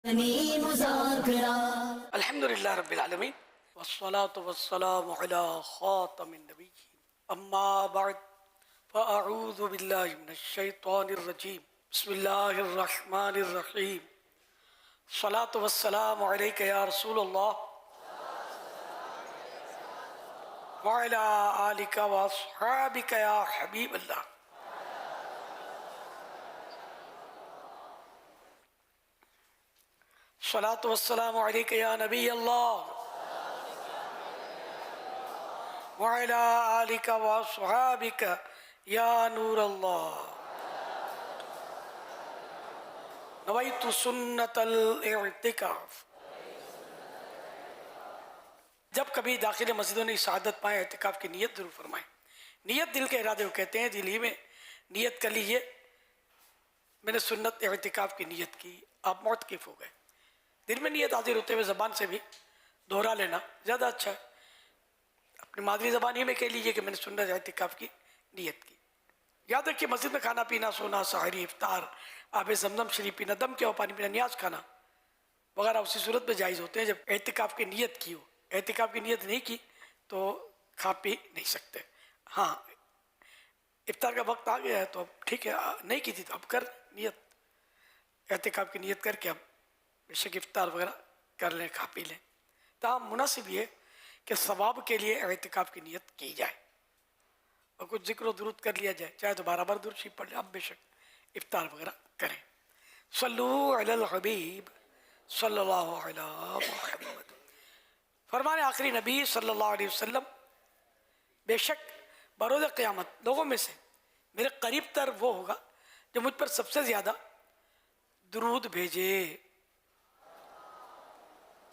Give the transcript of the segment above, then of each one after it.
الحمد للہ رب العالمین والصلاة والسلام على خاتم النبیین اما بعد فاعوذ باللہ من الشیطان الرجیم بسم اللہ الرحمن الرحیم الصلاة والسلام علیک یا رسول اللہ وعلى آلک واصحابک یا حبیب اللہ. الصلاة والسلام علیک یا نبی اللہ وعلى آلک واصحابک یا نور اللہ. نویت سنت الاعتکاف. جب کبھی داخل مسجدوں نے سعادت پائیں اعتکاف کی نیت ضرور فرمائیں. نیت دل کے ارادے کو کہتے ہیں. دل ہی میں نیت کر لیجیے میں نے سنت اعتکاف کی نیت کی، آپ معتکف ہو گئے. دل میں نیت حاضر ہوتے ہوئے زبان سے بھی دوہرا لینا زیادہ اچھا ہے. اپنی مادری زبان ہی میں کہہ لیجیے کہ میں نے سنت اعتکاف کی نیت کی. یاد رکھیے مسجد میں کھانا پینا، سونا، سحری، افطار، آب زمزم شریف پینا، دم کیا ہو پانی پینا، نیاز کھانا وغیرہ اسی صورت میں جائز ہوتے ہیں جب اعتکاف کی نیت کی ہو. اعتکاف کی نیت نہیں کی تو کھا پی نہیں سکتے. ہاں افطار کا وقت آ گیا ہے تو اب ٹھیک ہے، نہیں کی تھی تو اب کر نیت، اعتکاف کی نیت کر کے اب بے شک افطار وغیرہ کر لیں، کھا پی لیں. تاہم مناسب یہ کہ ثواب کے لیے اعتکاف کی نیت کی جائے اور کچھ ذکر و درود کر لیا جائے، چاہے تو بار بار درود شریف پڑھ لیں. اب بے شک افطار وغیرہ کریں. صلو علی الحبیب صلی اللہ علی محمد. فرمان آخری نبی صلی اللہ علیہ وسلم، بے شک بروز قیامت لوگوں میں سے میرے قریب تر وہ ہوگا جو مجھ پر سب سے زیادہ درود بھیجے.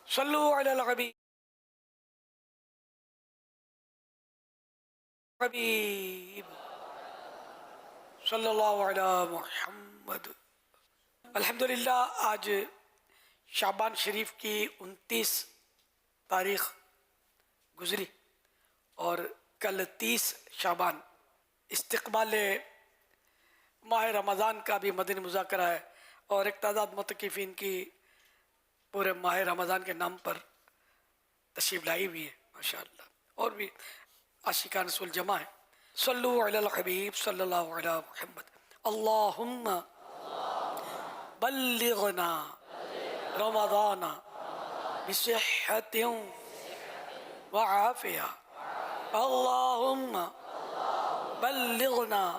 صلو علی الحبیب صلی اللہ علی محمد. الحمدللہ آج شعبان شریف کی 29 تاریخ گزری اور کل 30 شعبان استقبال ماہ رمضان کا بھی مدنی مذاکرہ ہے اور ایک تعداد معتکفین کی پورے ماہ رمضان کے نام پر تشریف لائی ہوئی ہے ماشاءاللہ، اور بھی عاشقان رسول جمع ہے. صلو علی الحبیب صلی اللہ علی محمد. اللہم بلغنا رمضان بصحت وعافیہ. اللہم بلغنا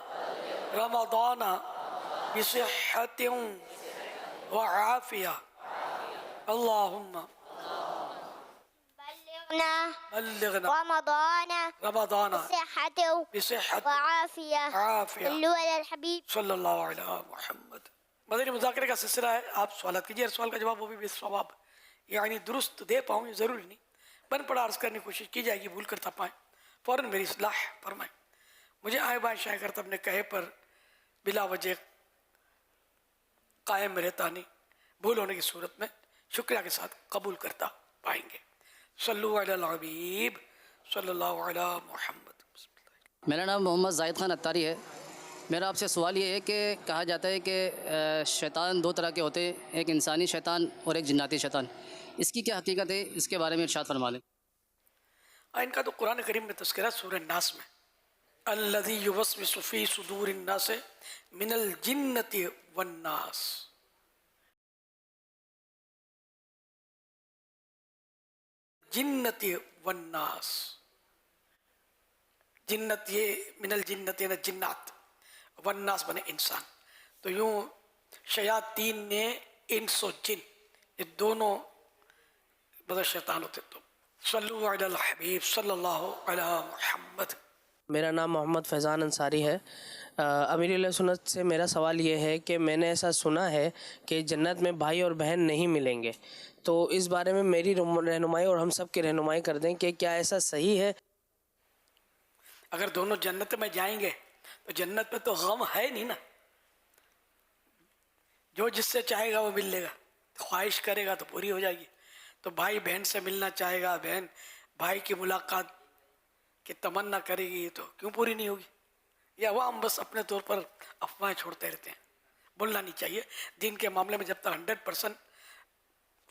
رمضان بصحت وعافیہ. اللہم بلغنا رمضان بصحت وعافیہ صلی اللہ علی محمد. مدنی مذاکرے کا سلسلہ ہے. آپ سوالات کیجیے، سوال کا جواب وہ بھی ثواب یعنی درست دے پاؤں یہ ضروری نہیں، بن پڑا عرض کرنے کی کوشش کی جائے گی، بھول کرتا پائیں فوراً میری اصلاح فرمائیں. مجھے آئے بائیں شائع کرتا اپنے کہے پر بلا وجہ قائم رہتا نہیں، بھول ہونے کی صورت میں شکریہ کے ساتھ قبول کرتا پائیں گے. صلو علی الحبیب صلی اللہ علی محمد. میرا نام محمد زاہد خان اتاری ہے. میرا آپ سے سوال یہ ہے کہ کہا جاتا ہے کہ شیطان 2 طرح کے ہوتے ہیں، ایک انسانی شیطان اور ایک جناتی شیطان. اس کی کیا حقیقت ہے، اس کے بارے میں ارشاد فرما لیں. ان کا تو قرآن کریم میں تذکرہ سورہ الناس میں، الذی یوسوس فی صدور الناس من الجنۃ والناس. جنت والناس، جنت یہ من الجنت یعنی جنات، والناس بنے انسان. تو یوں شیاطین نے انس و جن یہ دونوں بدر شیطان ہوتے. تو صلو علی الحبیب صلی اللہ علی محمد. میرا نام محمد فیضان انصاری ہے. امیر علیہ سنت سے میرا سوال یہ ہے کہ میں نے ایسا سنا ہے کہ جنت میں بھائی اور بہن نہیں ملیں گے، تو اس بارے میں میری رہنمائی اور ہم سب کی رہنمائی کر دیں کہ کیا ایسا صحیح ہے؟ اگر دونوں جنت میں جائیں گے تو جنت میں تو غم ہے نہیں نا، جو جس سے چاہے گا وہ مل لے گا، خواہش کرے گا تو پوری ہو جائے گی. تو بھائی بہن سے ملنا چاہے گا، بہن بھائی کی ملاقات کی تمنا کرے گی تو کیوں پوری نہیں ہوگی؟ یا عوام بس اپنے طور پر افواہیں چھوڑتے رہتے ہیں. بولنا نہیں چاہیے. دین کے معاملے میں جب تک 100%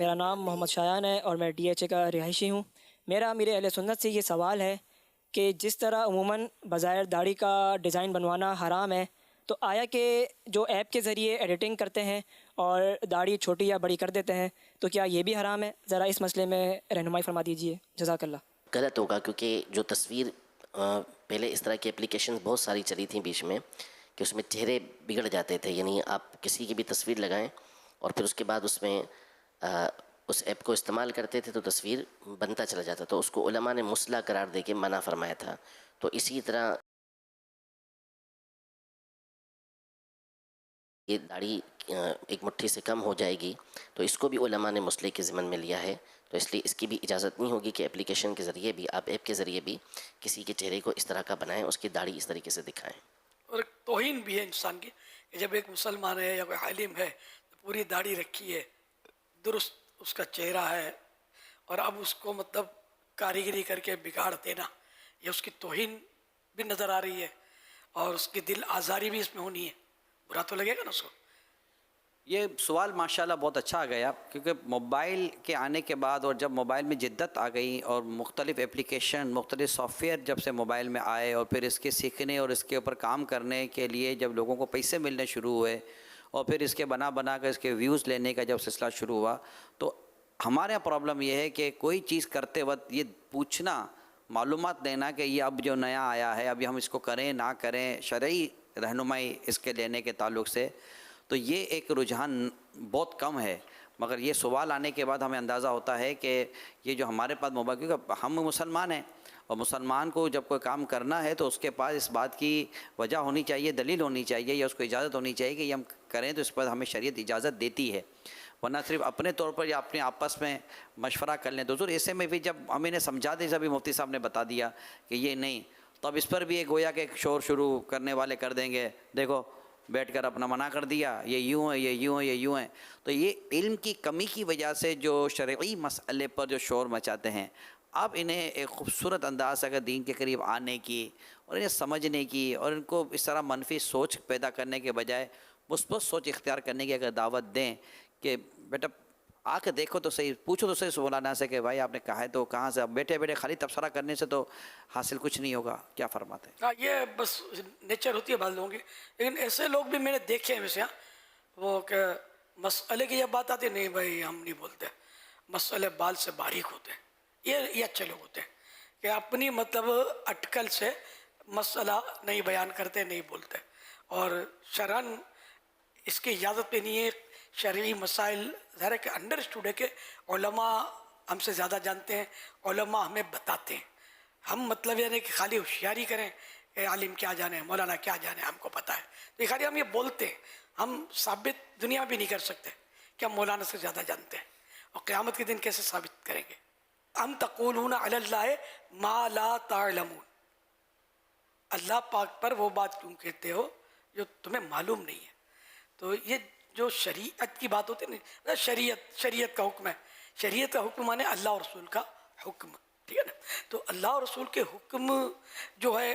میرا نام محمد شایان ہے اور میں DHA کا رہائشی ہوں. میرا امیر اہل سنت سے یہ سوال ہے کہ جس طرح عموماً بظاہر داڑھی کا ڈیزائن بنوانا حرام ہے، تو آیا کہ جو ایپ کے ذریعے ایڈیٹنگ کرتے ہیں اور داڑھی چھوٹی یا بڑی کر دیتے ہیں تو کیا یہ بھی حرام ہے؟ ذرا اس مسئلے میں رہنمائی فرما دیجیے، جزاک اللہ. غلط ہوگا، کیونکہ جو تصویر پہلے اس طرح کی اپلیکیشنز بہت ساری چلی تھیں بیچ میں کہ اس میں چہرے بگڑ جاتے تھے. یعنی آپ کسی کی بھی تصویر لگائیں اور پھر اس کے بعد اس میں اس ایپ کو استعمال کرتے تھے تو تصویر بنتا چلا جاتا، تو اس کو علماء نے مصلح قرار دے کے منع فرمایا تھا. تو اسی طرح یہ داڑھی ایک مٹھی سے کم ہو جائے گی تو اس کو بھی علماء نے مصلح کے ضمن میں لیا ہے. تو اس لیے اس کی بھی اجازت نہیں ہوگی کہ اپلیکیشن کے ذریعے بھی، آپ ایپ کے ذریعے بھی کسی کے چہرے کو اس طرح کا بنائیں، اس کی داڑھی اس طریقے سے دکھائیں. اور ایک توہین بھی ہے انسان کی کہ جب ایک مسلمان ہے یا کوئی عالم ہے تو پوری داڑھی رکھی ہے، درست اس کا چہرہ ہے، اور اب اس کو مطلب کاریگری کر کے بگاڑ دینا، یہ اس کی توہین بھی نظر آ رہی ہے اور اس کی دل آزاری بھی اس میں ہونی ہے. برا تو لگے گا نا اس کو. یہ سوال ماشاءاللہ بہت اچھا گیا، کیونکہ موبائل کے آنے کے بعد اور جب موبائل میں جدت آ گئی اور مختلف اپلیکیشن، مختلف سافٹ ویئر جب سے موبائل میں آئے اور پھر اس کے سیکھنے اور اس کے اوپر کام کرنے کے لیے جب لوگوں کو پیسے ملنے شروع ہوئے اور پھر اس کے بنا کر اس کے ویوز لینے کا جب سلسلہ شروع ہوا، تو ہمارے یہاں پرابلم یہ ہے کہ کوئی چیز کرتے وقت یہ پوچھنا، معلومات دینا کہ یہ اب جو نیا آیا ہے ابھی ہم اس کو کریں نہ کریں، شرعی رہنمائی اس کے لینے کے تعلق سے، تو یہ ایک رجحان بہت کم ہے. مگر یہ سوال آنے کے بعد ہمیں اندازہ ہوتا ہے کہ یہ جو ہمارے پاس موبائل، کیونکہ ہم مسلمان ہیں اور مسلمان کو جب کوئی کام کرنا ہے تو اس کے پاس اس بات کی وجہ ہونی چاہیے، دلیل ہونی چاہیے یا اس کو اجازت ہونی چاہیے کہ یہ ہم کریں تو اس پر ہمیں شریعت اجازت دیتی ہے، ورنہ صرف اپنے طور پر یا اپنے آپس میں مشورہ کر لیں. تو حضور ایسے میں بھی جب ہم انہیں سمجھا دیں، جب مفتی صاحب نے بتا دیا کہ یہ نہیں، تو اب اس پر بھی ایک گویا کہ ایک شور شروع کرنے والے کر دیں گے، دیکھو بیٹھ کر اپنا منع کر دیا، یہ یوں ہے، یہ یوں ہے، یہ یوں ہے. تو یہ علم کی کمی کی وجہ سے جو شرعی مسئلے پر جو شور مچاتے ہیں، اب انہیں ایک خوبصورت انداز اگر دین کے قریب آنے کی اور انہیں سمجھنے کی اور ان کو اس طرح منفی سوچ پیدا کرنے کے بجائے مثبت سوچ اختیار کرنے کی اگر دعوت دیں کہ بیٹا آ کے دیکھو تو صحیح، پوچھو تو صحیح مولانا سے کہ بھائی آپ نے کہا ہے تو کہاں سے، بیٹھے بیٹھے خالی تبصرہ کرنے سے تو حاصل کچھ نہیں ہوگا. کیا فرماتے ہیں؟ یہ بس نیچر ہوتی ہے بعض لوگوں کی، لیکن ایسے لوگ بھی میں نے دیکھے ہیں ویسے، وہ کہ مسئلے کی جب بات آتی ہے، نہیں بھائی ہم نہیں بولتے، مسئلے بال سے باریک ہوتے ہیں. یہ اچھے لوگ ہوتے ہیں کہ اپنی مطلب اٹکل سے مسئلہ نہیں بیان کرتے، نہیں بولتے، اور شرعاً اس کی اجازت پہ نہیں ہے. شرعی مسائل ظاہر ہے کہ انڈرسٹوڈ ہے کہ علماء ہم سے زیادہ جانتے ہیں، علماء ہمیں بتاتے ہیں. ہم مطلب یہ نہیں کہ خالی ہوشیاری کریں کہ عالم کیا جانے، مولانا کیا جانے، ہم کو پتہ ہے. تو خالی ہم یہ بولتے ہیں، ہم ثابت دنیا بھی نہیں کر سکتے کہ ہم مولانا سے زیادہ جانتے ہیں، اور قیامت کے دن کیسے ثابت کریں گے؟ ام تقولون علی اللہ ما لا تعلمون، اللہ پاک پر وہ بات کیوں کہتے ہو جو تمہیں معلوم نہیں ہے. تو یہ جو شریعت کی بات ہوتی ہے نا، شریعت کا حکم ہے، شریعت کا حکم مانے اللہ اور رسول کا حکم، ٹھیک ہے نا. تو اللہ اور رسول کے حکم جو ہے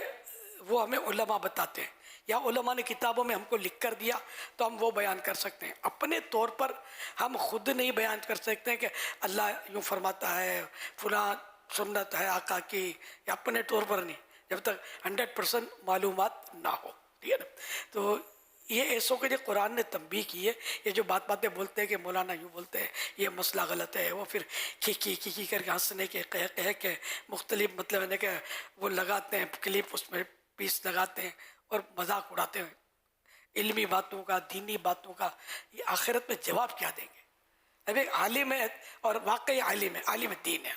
وہ ہمیں علماء بتاتے ہیں، یا علماء نے کتابوں میں ہم کو لکھ کر دیا تو ہم وہ بیان کر سکتے ہیں. اپنے طور پر ہم خود نہیں بیان کر سکتے ہیں کہ اللہ یوں فرماتا ہے، فلاں سنت ہے آقا کی، یا اپنے طور پر نہیں، جب تک 100% معلومات نہ ہو، ٹھیک ہے نا. تو یہ ایسوں کے لیے قرآن نے تنبیہ کی ہے. یہ جو باتیں بولتے ہیں کہ مولانا یوں بولتے ہیں، یہ مسئلہ غلط ہے، وہ پھر کھی کر کے ہنسنے کے کہہ کے مختلف مطلب ہے کہ وہ لگاتے ہیں کلپ، اس میں پیس لگاتے ہیں اور مذاق اڑاتے ہیں علمی باتوں کا، دینی باتوں کا. یہ آخرت میں جواب کیا دیں گے؟ اب ایک عالم ہے اور واقعی عالم ہے، عالم دین ہے،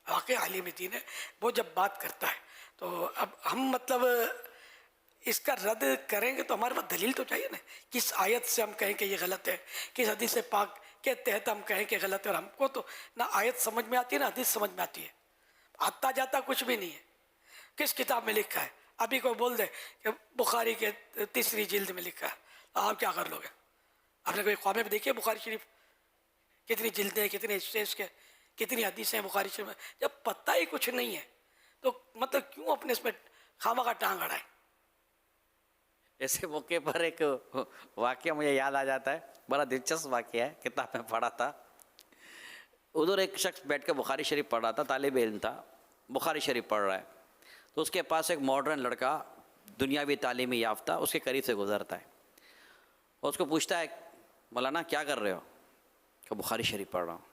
واقعی عالم دین ہے، وہ جب بات کرتا ہے تو اب ہم مطلب اس کا رد کریں گے تو ہمارے پاس دلیل تو چاہیے نا. کس آیت سے ہم کہیں کہ یہ غلط ہے، کس حدیث پاک کے تحت ہم کہیں کہ غلط ہے. اور ہم کو تو نہ آیت سمجھ میں آتی ہے نہ حدیث سمجھ میں آتی ہے، آتا جاتا کچھ بھی نہیں ہے. کس کتاب میں لکھا ہے؟ ابھی کوئی بول دے کہ بخاری کے 3 جلد میں لکھا ہے، آپ کیا کر لو گے؟ آپ نے کوئی خواب میں دیکھیے بخاری شریف کتنی جلدیں، کتنے حصے کے، کتنی حدیثیں بخاری شریف میں؟ جب پتہ ہی کچھ نہیں ہے تو مطلب کیوں اپنے اس میں خامہ کا ٹانگ اڑائیں؟ ایسے موقع پر ایک واقعہ مجھے یاد آ جاتا ہے، بڑا دلچسپ واقعہ ہے، کتاب میں پڑھا تھا. ادھر ایک شخص بیٹھ کے بخاری شریف پڑھ رہا تھا، طالب علم تھا، بخاری شریف پڑھ رہا ہے، تو اس کے پاس ایک ماڈرن لڑکا دنیاوی تعلیمی یافتہ اس کے قریب سے گزرتا ہے اور اس کو پوچھتا ہے مولانا کیا کر رہے ہو؟ کہ بخاری شریف پڑھ رہا ہوں۔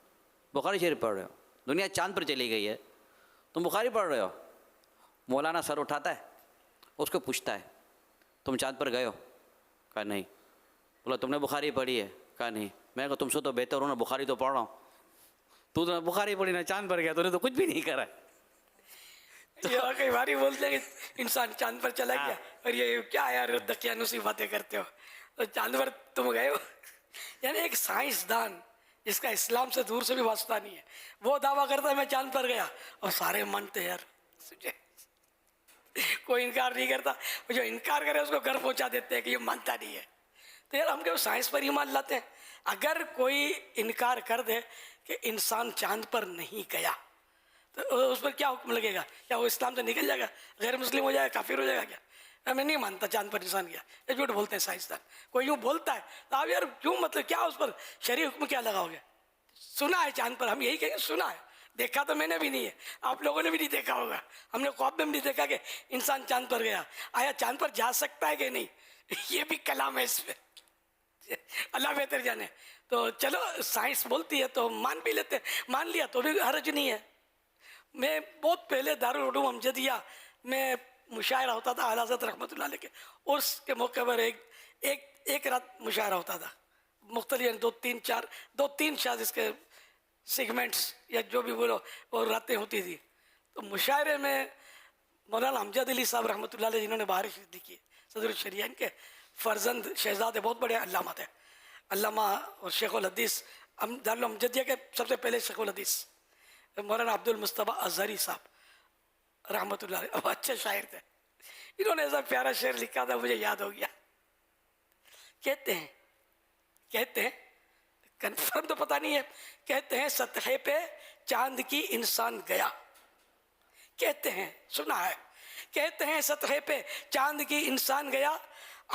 بخاری شریف پڑھ رہے ہو؟ دنیا چاند پر چلی گئی ہے، تم بخاری پڑھ رہے ہو؟ مولانا سر اٹھاتا ہے، اس کو پوچھتا ہے تم چاند پر گئے ہو؟ کہا نہیں۔ بولا تم نے بخاری پڑھی ہے؟ کہا نہیں۔ میں کہا تم سے تو بہتر ہوں نا، بخاری تو پڑھ رہا ہوں۔ تو نے بخاری پڑھی نا، چاند پر گیا، تو نے تو کچھ بھی نہیں کرا ہے۔ یہ کئی باری بولتے ہیں کہ انسان چاند پر چلا گیا، اور یہ کیا یار دقیانوسی باتیں کرتے ہو، تو چاند پر تم گئے ہو۔ یعنی ایک سائنسدان جس کا اسلام سے دور سے بھی واسطہ نہیں ہے، وہ دعویٰ کرتا ہے میں چاند پر گیا، اور سارے مانتے ہیں یار، کوئی انکار نہیں کرتا، جو انکار کرے اس کو گھر پہنچا دیتے ہیں کہ یہ مانتا نہیں ہے۔ تو یار ہم کیا سائنس پر ایمان لاتے ہیں؟ اگر کوئی انکار کر دے کہ انسان چاند پر نہیں گیا تو اس پر کیا حکم لگے گا؟ کیا وہ اسلام سے نکل جائے گا، غیر مسلم ہو جائے گا، کافر ہو جائے گا کیا؟ میں نہیں مانتا چاند پر انسان گیا، یہ جھوٹ بولتے ہیں سائنسدان۔ کوئی یوں بولتا ہے تو آپ یار کیوں، مطلب کیا اس پر شرعی حکم کیا لگاؤ گے؟ سنا ہے چاند پر، ہم یہی کہیں گے سنا ہے، دیکھا تو میں نے بھی نہیں ہے، آپ لوگوں نے بھی نہیں دیکھا ہوگا، ہم نے خواب میں بھی نہیں دیکھا کہ انسان چاند پر گیا۔ آیا چاند پر جا سکتا ہے کہ نہیں، یہ بھی کلام ہے اس پہ، اللہ بہتر جانے۔ تو چلو سائنس بولتی ہے تو مان بھی لیتے، مان لیا تو بھی حرج نہیں ہے۔ میں بہت پہلے دارالعلوم امجدیہ میں مشاعرہ ہوتا تھا اعلیٰ حضرت رحمۃ اللہ علیہ کے، اور اس کے موقع پر ایک رات مشاعرہ ہوتا تھا، مختلف دو تین شاید اس کے سیگمنٹس یا جو بھی بولو اور راتیں ہوتی تھی۔ تو مشاعرے میں مولانا امجد علی صاحب رحمۃ اللہ علیہ جنہوں نے بہار شریف لکھی ہے، صدر الشریعین کے فرزند شہزادے، بہت بڑے علامہ تھے، علامہ اور شیخ الحدیث دارالعلوم امجدیہ کے سب سے پہلے شیخ الحدیث مولانا عبد المصطفیٰ اظہری صاحب رحمۃ اللہ علیہ، وہ اچھے شاعر تھے۔ انہوں نے ایسا پیارا شعر لکھا تھا، مجھے یاد ہو گیا۔ کہتے ہیں کنفرم تو پتہ نہیں ہے، کہتے ہیں سطح پہ چاند کی انسان گیا، کہتے ہیں سنا ہے، کہتے ہیں سطح پہ چاند کی انسان گیا،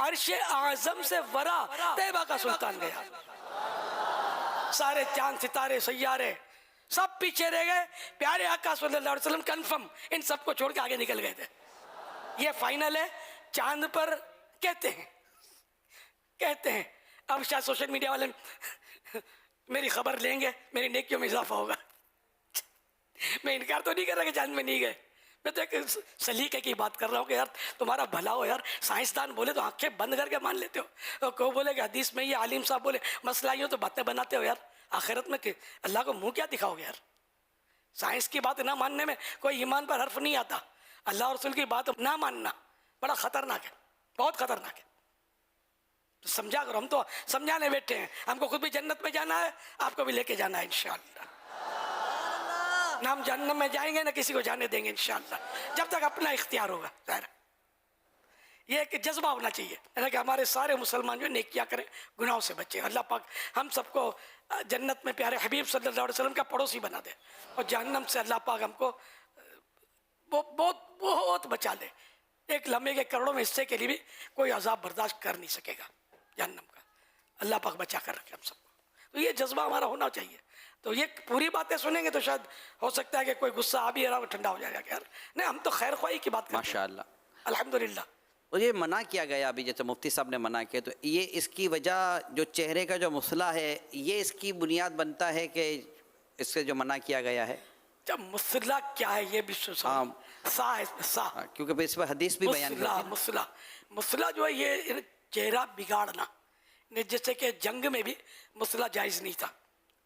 عرش اعظم سے ورا طیبہ کا سلطان گیا۔ سارے چاند ستارے سیارے سب پیچھے رہ گئے، پیارے آقا صلی اللہ علیہ وسلم کنفرم ان سب کو چھوڑ کے آگے نکل گئے تھے۔ یہ فائنل ہے، چاند پر کہتے ہیں۔ اب شاید سوشل میڈیا والے میری خبر لیں گے، میری نیکیوں میں اضافہ ہوگا۔ میں انکار تو نہیں کر رہا کہ چاند میں نہیں گئے، میں تو ایک سلیقے کی بات کر رہا ہوں کہ یار تمہارا بھلا ہو یار، سائنسدان بولے تو آنکھیں بند کر کے مان لیتے ہو، اور کوئی بولے کہ حدیث میں یہ عالم صاحب بولے مسئلہ ہی ہو تو باتیں بناتے ہو یار۔ آخرت میں کہ اللہ کو منہ کیا دکھاؤ گے یار؟ سائنس کی بات نہ ماننے میں کوئی ایمان پر حرف نہیں آتا، اللہ اور رسول کی بات نہ ماننا بڑا خطرناک ہے، بہت خطرناک ہے۔ سمجھا کرو، ہم تو سمجھانے بیٹھے ہیں، ہم کو خود بھی جنت میں جانا ہے، آپ کو بھی لے کے جانا ہے انشاءاللہ۔ نہ ہم جہنم میں جائیں گے نہ کسی کو جانے دیں گے انشاءاللہ، جب تک اپنا اختیار ہوگا۔ ظاہر یہ ایک جذبہ ہونا چاہیے کہ ہمارے سارے مسلمان جو نیکیاں کریں، گناہوں سے بچیں، اللہ پاک ہم سب کو جنت میں پیارے حبیب صلی اللہ علیہ وسلم کا پڑوسی بنا دے، اور جہنم سے اللہ پاک ہم کو بہت بہت بچا لے۔ ایک لمحے کے کروڑوں میں حصے کے لیے بھی کوئی عذاب برداشت کر نہیں سکے گا جہنم کا، اللہ پاک بچا کر رکھے ہم سب کو۔ تو یہ جذبہ ہمارا ہونا چاہیے۔ تو یہ پوری باتیں سنیں گے تو شاید ہو سکتا ہے کہ کوئی غصہ آ بھی رہا وہ ٹھنڈا ہو جائے گا کہ یار نہیں، ہم تو خیر خواہی کی بات کرتے ہیں ماشاءاللہ۔ الحمدللہ۔ اور یہ منع کیا گیا ابھی جیسے مفتی صاحب نے منع کیا، تو یہ اس کی وجہ جو چہرے کا جو مسئلہ ہے، یہ اس کی بنیاد بنتا ہے کہ اس سے جو منع کیا گیا ہے؟ جب مسئلہ کیا ہے یہ بھی کیونکہ اس پر حدیث بھی بیان کرتی ہے۔ مسئلہ جو ہے یہ چہرہ بگاڑنا، جیسے کہ جنگ میں بھی مسئلہ جائز نہیں تھا،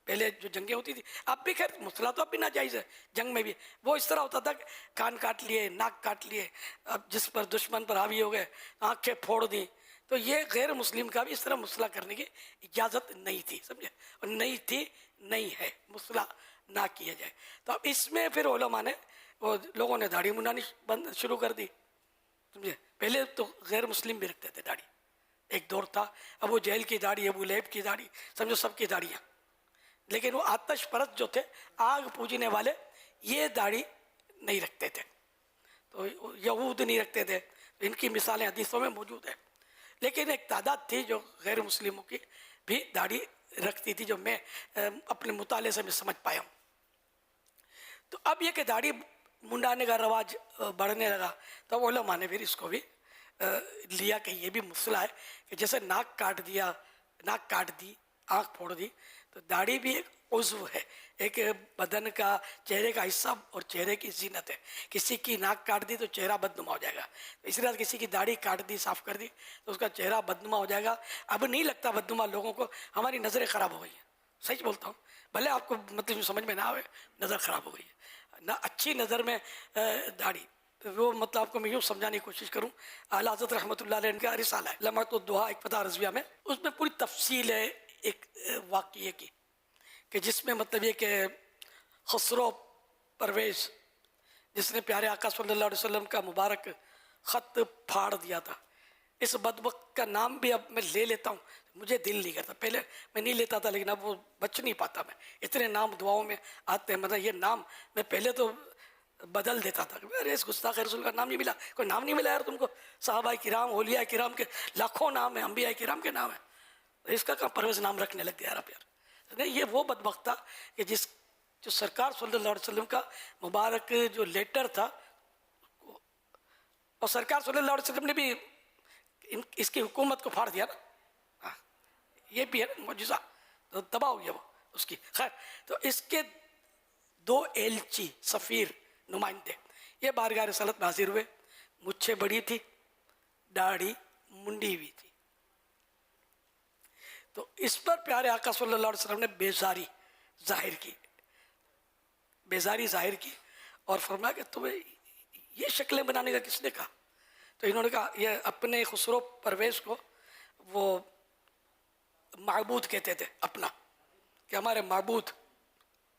پہلے جو جنگیں ہوتی تھی، اب بھی خیر مسئلہ تو اب بھی ناجائز ہے، جنگ میں بھی وہ اس طرح ہوتا تھا کہ کان کاٹ لیے، ناک کاٹ لیے، اب جس پر دشمن پر حاوی ہو گئے آنکھیں پھوڑ دیں، تو یہ غیر مسلم کا بھی اس طرح مسئلہ کرنے کی اجازت نہیں تھی، سمجھے، اور نہیں تھی، نہیں ہے، مسئلہ نہ کیا جائے۔ تو اب اس میں پھر علماء نے وہ لوگوں نے داڑھی منانی بند شروع کر دی، سمجھے، پہلے تو غیر مسلم بھی رکھتے تھے داڑھی، ایک دور تھا، ابو جہل کی داڑھی، ابو لہب کی داڑھی، سمجھو سب کی داڑیاں، لیکن وہ آتش پرست جو تھے، آگ پوجنے والے، یہ داڑھی نہیں رکھتے تھے، تو یہود نہیں رکھتے تھے، ان کی مثالیں حدیثوں میں موجود ہیں۔ لیکن ایک تعداد تھی جو غیر مسلموں کی بھی داڑھی رکھتی تھی جو میں اپنے مطالعے سے میں سمجھ پایا ہوں. تو اب یہ کہ داڑھی منڈانے کا رواج بڑھنے لگا تو علماء نے پھر اس کو بھی لیا کہ یہ بھی مسئلہ ہے کہ جیسے ناک کاٹ دیا، ناک کاٹ دی، آنکھ پھوڑ دی، تو داڑھی بھی ایک عضو ہے، ایک بدن کا، چہرے کا حصہ اور چہرے کی زینت ہے. کسی کی ناک کاٹ دی تو چہرہ بدنما ہو جائے گا، اسی طرح کسی کی داڑھی کاٹ دی، صاف کر دی تو اس کا چہرہ بدنما ہو جائے گا. اب نہیں لگتا بدنما لوگوں کو، ہماری نظریں خراب ہو گئی ہیں، سچ بولتا ہوں، بھلے آپ کو مطلب سمجھ میں نہ آئے، نظر خراب ہو گئی ہے نہ. اچھی نظر میں داڑھی، وہ مطلب آپ کو میں یوں سمجھانے کی کوشش کروں. اعلیٰ حضرت رحمۃ اللہ علیہ کا رسالہ ہے لمحۃ الدعا ایک فتح رضویہ میں، اس میں پوری تفصیل ہے ایک واقعے کی، کہ جس میں مطلب یہ کہ خسرو پرویز جس نے پیارے آقا صلی اللہ علیہ وسلم کا مبارک خط پھاڑ دیا تھا، اس بدبخت کا نام بھی اب میں لے لیتا ہوں، مجھے دل نہیں کرتا. پہلے میں نہیں لیتا تھا لیکن اب وہ بچ نہیں پاتا، میں اتنے نام دعاؤں میں آتے ہیں، مطلب یہ نام میں پہلے تو بدل دیتا تھا. ارے اس گستاخ رسول کا نام نہیں ملا، کوئی نام نہیں ملا یار تم کو؟ صحابہ کرام، اولیاء کرام کے لاکھوں نام ہیں، انبیاء کرام کے نام ہیں، اس کا پرویز نام رکھنے لگ گیا یار. اب یار نہیں، یہ وہ بدبخت تھا کہ جو سرکار صلی اللہ علیہ وسلم کا مبارک جو لیٹر تھا، اور سرکار صلی اللہ علیہ وسلم نے بھی اس کی حکومت کو پھاڑ دیا نا، یہ بھی ہے نا معجزہ، تو تباہ ہو گیا وہ اس کی. خیر، تو اس کے 2 ایلچی، سفیر، نمائندے، یہ بارگاہ رسالت میں حاضر ہوئے. مچھیں بڑی تھی، داڑھی منڈی ہوئی تھی. تو اس پر پیارے آقا صلی اللہ علیہ وسلم نے بیزاری ظاہر کی اور فرمایا کہ تمہیں یہ شکلیں بنانے کا کس نے کہا؟ تو انہوں نے کہا یہ اپنے خسرو پرویز کو وہ معبود کہتے تھے اپنا، کہ ہمارے معبود،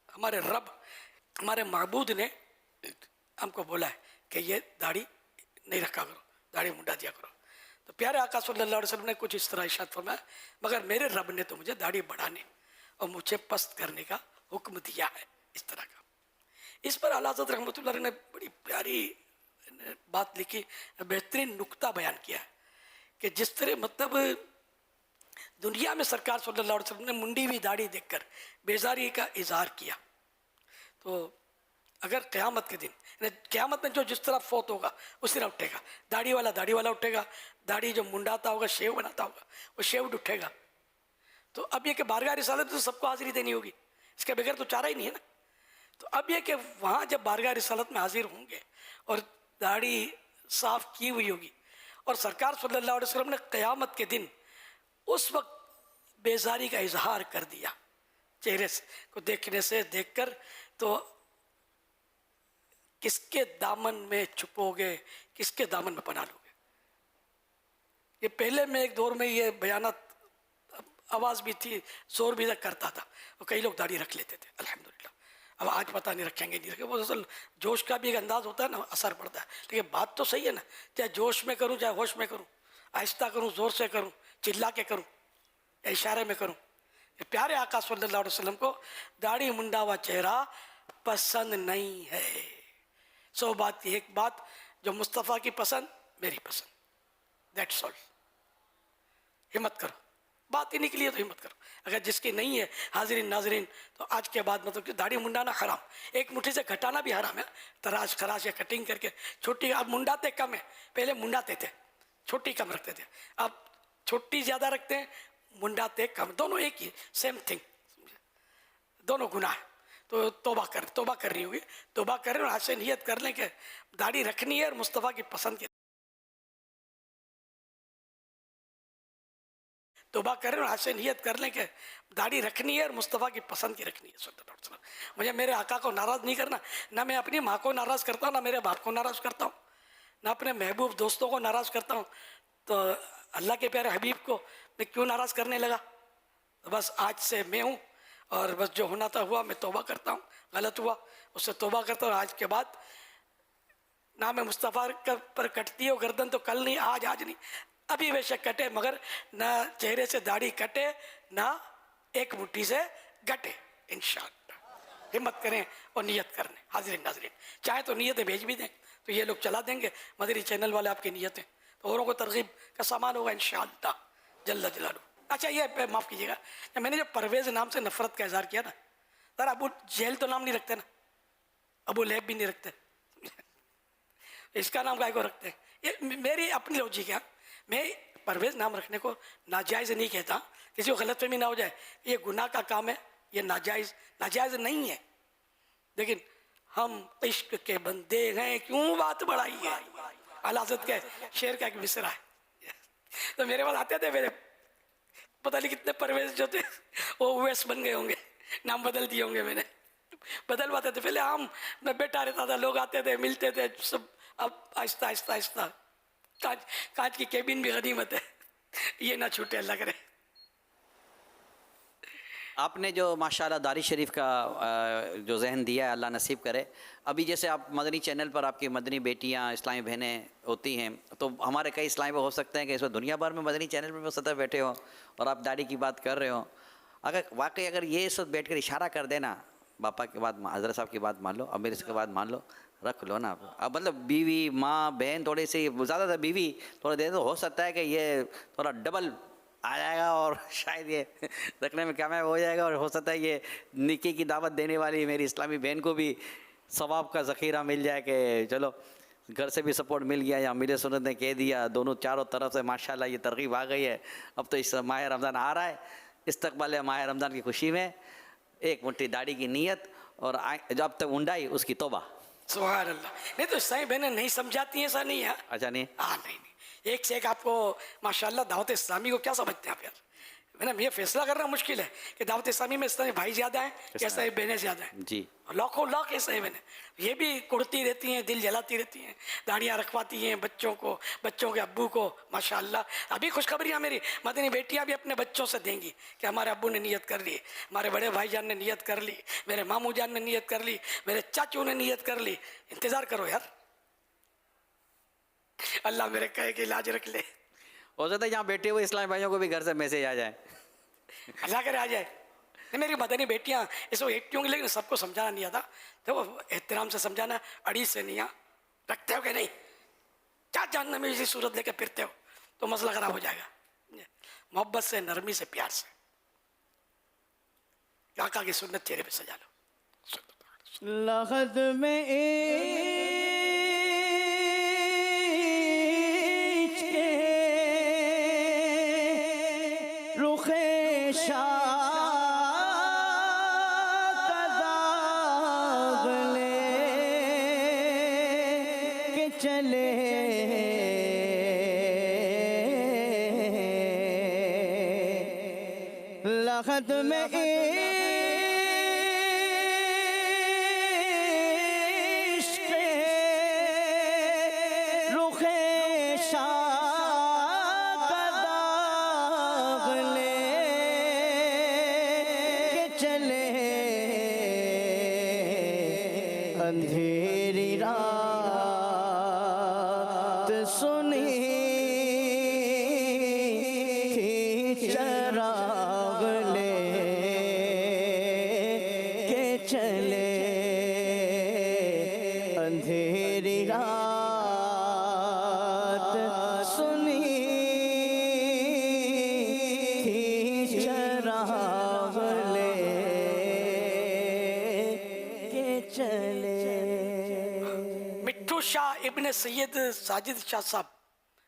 ہمارے رب، ہمارے معبود نے ہم کو بولا ہے کہ یہ داڑھی نہیں رکھا کرو، داڑھی منڈا دیا کرو. تو پیارے آقا صلی اللہ علیہ وسلم نے کچھ اس طرح ارشاد فرمایا، مگر میرے رب نے تو مجھے داڑھی بڑھانے اور مجھے پست کرنے کا حکم دیا ہے، اس طرح کا. اس پر اعلیٰ حضرت رحمۃ اللہ علیہ نے بڑی پیاری بات لکھی، بہترین نکتہ بیان کیا ہے کہ جس طرح مطلب دنیا میں سرکار صلی اللہ علیہ وسلم نے منڈی ہوئی داڑھی دیکھ کر بیزاری کا اظہار کیا، تو اگر قیامت کے دن، قیامت میں جو جس طرح فوت ہوگا اس طرح اٹھے گا. داڑھی والا اٹھے گا، داڑھی جو منڈاتا ہوگا، شیو بناتا ہوگا، وہ شیوڈ اٹھے گا. تو اب یہ کہ بارگاہ رسالت تو سب کو حاضری دینی ہوگی، اس کے بغیر تو چارہ ہی نہیں ہے نا. تو اب یہ کہ وہاں جب بارگاہ رسالت میں حاضر ہوں گے اور داڑھی صاف کی ہوئی ہوگی، اور سرکار صلی اللہ علیہ وسلم نے قیامت کے دن اس وقت بیزاری کا اظہار کر دیا چہرے سے کو دیکھنے سے، دیکھ کر، تو کس کے دامن میں چھپو گے، کس کے دامن میں پناہ لو گے. یہ پہلے میں ایک دور میں یہ بیانات آواز بھی تھی، زور بھی کرتا تھا، اور کئی لوگ داڑھی رکھ لیتے تھے الحمدللہ. اب آج پتہ نہیں رکھیں گے نہیں رکھیں، وہ اصل جوش کا بھی ایک انداز ہوتا ہے نا، اثر پڑتا ہے. لیکن بات تو صحیح ہے نا، چاہے جوش میں کروں، چاہے ہوش میں کروں، آہستہ کروں، زور سے کروں، چلا کے کروں، یا اشارے میں کروں. یہ پیارے آقا صلی اللہ علیہ وسلم کو داڑھی منڈا ہوا چہرہ پسند نہیں ہے. 100 بات کی ایک بات، جو مصطفیٰ کی پسند میری پسند، دیٹس آل. ہمت کرو، بات ہی نکلی ہے تو ہمت کرو. اگر جس کی نہیں ہے حاضرین ناظرین، تو آج کے بعد مطلب کہ داڑھی منڈانا حرام، ایک مٹھی سے گھٹانا بھی حرام ہے. تراش خراش یا کٹنگ کر کے چھوٹی، اب منڈاتے کم ہے، پہلے منڈاتے تھے، چھوٹی کم رکھتے تھے، اب چھوٹی زیادہ رکھتے ہیں، منڈاتے کم، دونوں ایک ہی، سیم تھنگ، دونوں گناہ ہے. تو توبہ کرنی ہوگی، توبہ کریں اور آج سے نیت کر لیں کہ داڑھی رکھنی ہے اور مصطفیٰ کی پسند کی. توبہ کریں اور آج سے نیت کر لیں کہ داڑھی رکھنی ہے اور مصطفیٰ کی پسند کی رکھنی ہے صلی اللہ علیہ وسلم. مجھے میرے آقا کو ناراض نہیں کرنا، نہ میں اپنی ماں کو ناراض کرتا ہوں، نہ میرے باپ کو ناراض کرتا ہوں، نہ اپنے محبوب دوستوں کو ناراض کرتا ہوں. تو اللہ کے پیارے حبیب کو میں کیوں ناراض کرنے لگا؟ بس آج سے میں ہوں، اور بس جو ہونا تھا ہوا، میں توبہ کرتا ہوں، غلط ہوا اس سے توبہ کرتا ہوں. آج کے بعد نام مصطفیٰ پر کٹتی ہو گردن تو کل نہیں، آج نہیں، ابھی بے شک کٹے، مگر نہ چہرے سے داڑھی کٹے، نہ ایک مٹھی سے گٹے انشاءاللہ. ہمت کریں اور نیت کریں. حاضرین ناظرین، چاہے تو نیتیں بھیج بھی دیں تو یہ لوگ چلا دیں گے، مدری چینل والے آپ کی نیتیں، تو اوروں کو ترغیب کا سامان ہوگا انشاءاللہ جل جلالہ. اچھا یہ معاف کیجیے گا، میں نے جو پرویز نام سے نفرت کا اظہار کیا نا، ذرا ابو جہل تو نام نہیں رکھتے نا، ابو لہب بھی نہیں رکھتے، اس کا نام کائے کو رکھتے ہیں؟ یہ میری اپنی لوجک ہے، میں پرویز نام رکھنے کو ناجائز نہیں کہتا، کسی کو غلط فہمی نہ ہو جائے، یہ گناہ کا کام ہے، یہ ناجائز نہیں ہے، لیکن ہم عشق کے بندے ہیں کیوں بات بڑھائی ہے؟ اعلیٰ حضرت کے شعر کا ایک مصرع ہے، تو میرے پاس آتے تھے میرے پتہ نہیں کتنے پرویز جو تھے وہ اویس بن گئے ہوں گے، نام بدل دیے ہوں گے، میں نے بدلواتے تھے، پہلے عام میں بیٹھا رہتا تھا، لوگ آتے تھے ملتے تھے سب، اب آہستہ آہستہ آہستہ کانچ کی کیبن بھی غنیمت ہے، یہ نہ چھوٹے اللہ کرے۔ آپ نے جو ماشاءاللہ داری شریف کا جو ذہن دیا ہے اللہ نصیب کرے، ابھی جیسے آپ مدنی چینل پر آپ کی مدنی بیٹیاں اسلامی بہنیں ہوتی ہیں، تو ہمارے کئی اسلامی ہو سکتے ہیں کہ اس وقت دنیا بھر میں مدنی چینل پر سطح بیٹھے ہوں اور آپ داڑھی کی بات کر رہے ہوں، اگر یہ اس وقت بیٹھ کر اشارہ کر دینا، باپا کے بعد حضرت صاحب کی بات مان لو، امیر کے بعد مان لو، رکھ لو نا، اب مطلب بیوی ماں بہن تھوڑی سی زیادہ تر بیوی تھوڑا دیر تو ہو سکتا ہے کہ یہ تھوڑا ڈبل آ جائے گا اور شاید یہ رکھنے میں کامیاب ہو جائے گا، اور ہو سکتا ہے یہ نکی کی دعوت دینے والی میری اسلامی بہن کو بھی ثواب کا ذخیرہ مل جائے کہ چلو گھر سے بھی سپورٹ مل گیا، یا امیر سنت نے کہہ دیا، دونوں چاروں طرف سے ماشاءاللہ یہ ترغیب آ گئی ہے۔ اب تو اس ماہ رمضان آ رہا ہے، استقبال ماہ رمضان کی خوشی میں ایک مٹھی داڑھی کی نیت، اور جب تک اونڈائی اس کی توبہ۔ سبحان اللہ، نہیں تو اسلامی بہنیں نہیں سمجھاتی ہیں، ایسا نہیں ہے، اچھا نہیں، نہیں، ایک سے ایک آپ کو ماشاءاللہ دعوت اسلامی کو کیا سمجھتے ہیں آپ یار؟ میں نے یہ فیصلہ کرنا مشکل ہے کہ دعوت اسلامی میں اسلامی بھائی زیادہ ہیں یا اسلامی بہنیں زیادہ ہیں؟ جی، لاکھوں لاکھ اسلامی بہنیں، یہ بھی کڑتی رہتی ہیں، دل جلاتی رہتی ہیں، داڑیاں رکھواتی ہیں بچوں کو، بچوں کے ابو کو، ماشاءاللہ۔ ابھی خوشخبریاں میری مدنی بیٹیاں بھی اپنے بچوں سے دیں گی کہ ہمارے ابو نے نیت کر لی، ہمارے بڑے بھائی جان نے نیت کر لی، میرے ماموں جان نے نیت کر لی، میرے چاچو نے نیت کر لی۔ انتظار کرو یار، اللہ میرے کہے کہ علاج رکھ لے۔ ہو سکتا ہے یہاں بیٹھے ہوئے اسلامی بھائیوں کو بھی گھر سے میسیج آ جائے، اللہ کرے آ جائے۔ میری مدنی بیٹیاں اس کو ایکٹی ہوں گی، لیکن سب کو سمجھانا نہیں آتا، تو احترام سے سمجھانا، اڑی سے نہیں، رکھتے ہو کہ نہیں، کیا جاننا میں اسی صورت لے کے پھرتے ہو تو مسئلہ خراب ہو جائے گا۔ محبت سے، نرمی سے، پیار سے، آقا کی سنت چہرے پہ سجا لو۔ لحد میں لحد میں عشق رخ شاہ کا داغ لے کے چلے اندھیری رات سنی تھی چراغ لے کے چلے اندھیری رات سنی تھی چراغ لے کے چلے۔ مٹھو شاہ ابن سید ساجد شاہ صاحب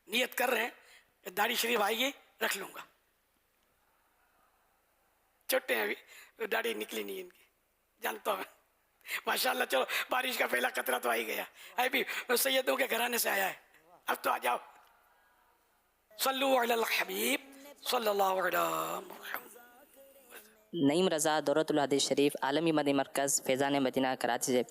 نیت کر رہے ہیں کہ داڑھی شریف آئے گی رکھ لوں گا، چھوٹے ہیں ابھی، داڑھی نکلی نہیں ان کی، جانتا ہوں میں، ماشاءاللہ۔ چلو بارش کا پہلا قطرہ تو آ ہی گیا، ابھی سیدوں کے گھرانے سے آیا ہے، اب تو آ جاؤ۔ صلو علی الحبیب صلی اللہ علیہ محمد۔ نعیم رضا دورۃ الحدیث شریف عالمی مدنی مرکز فیضان مدینہ کراچی سے۔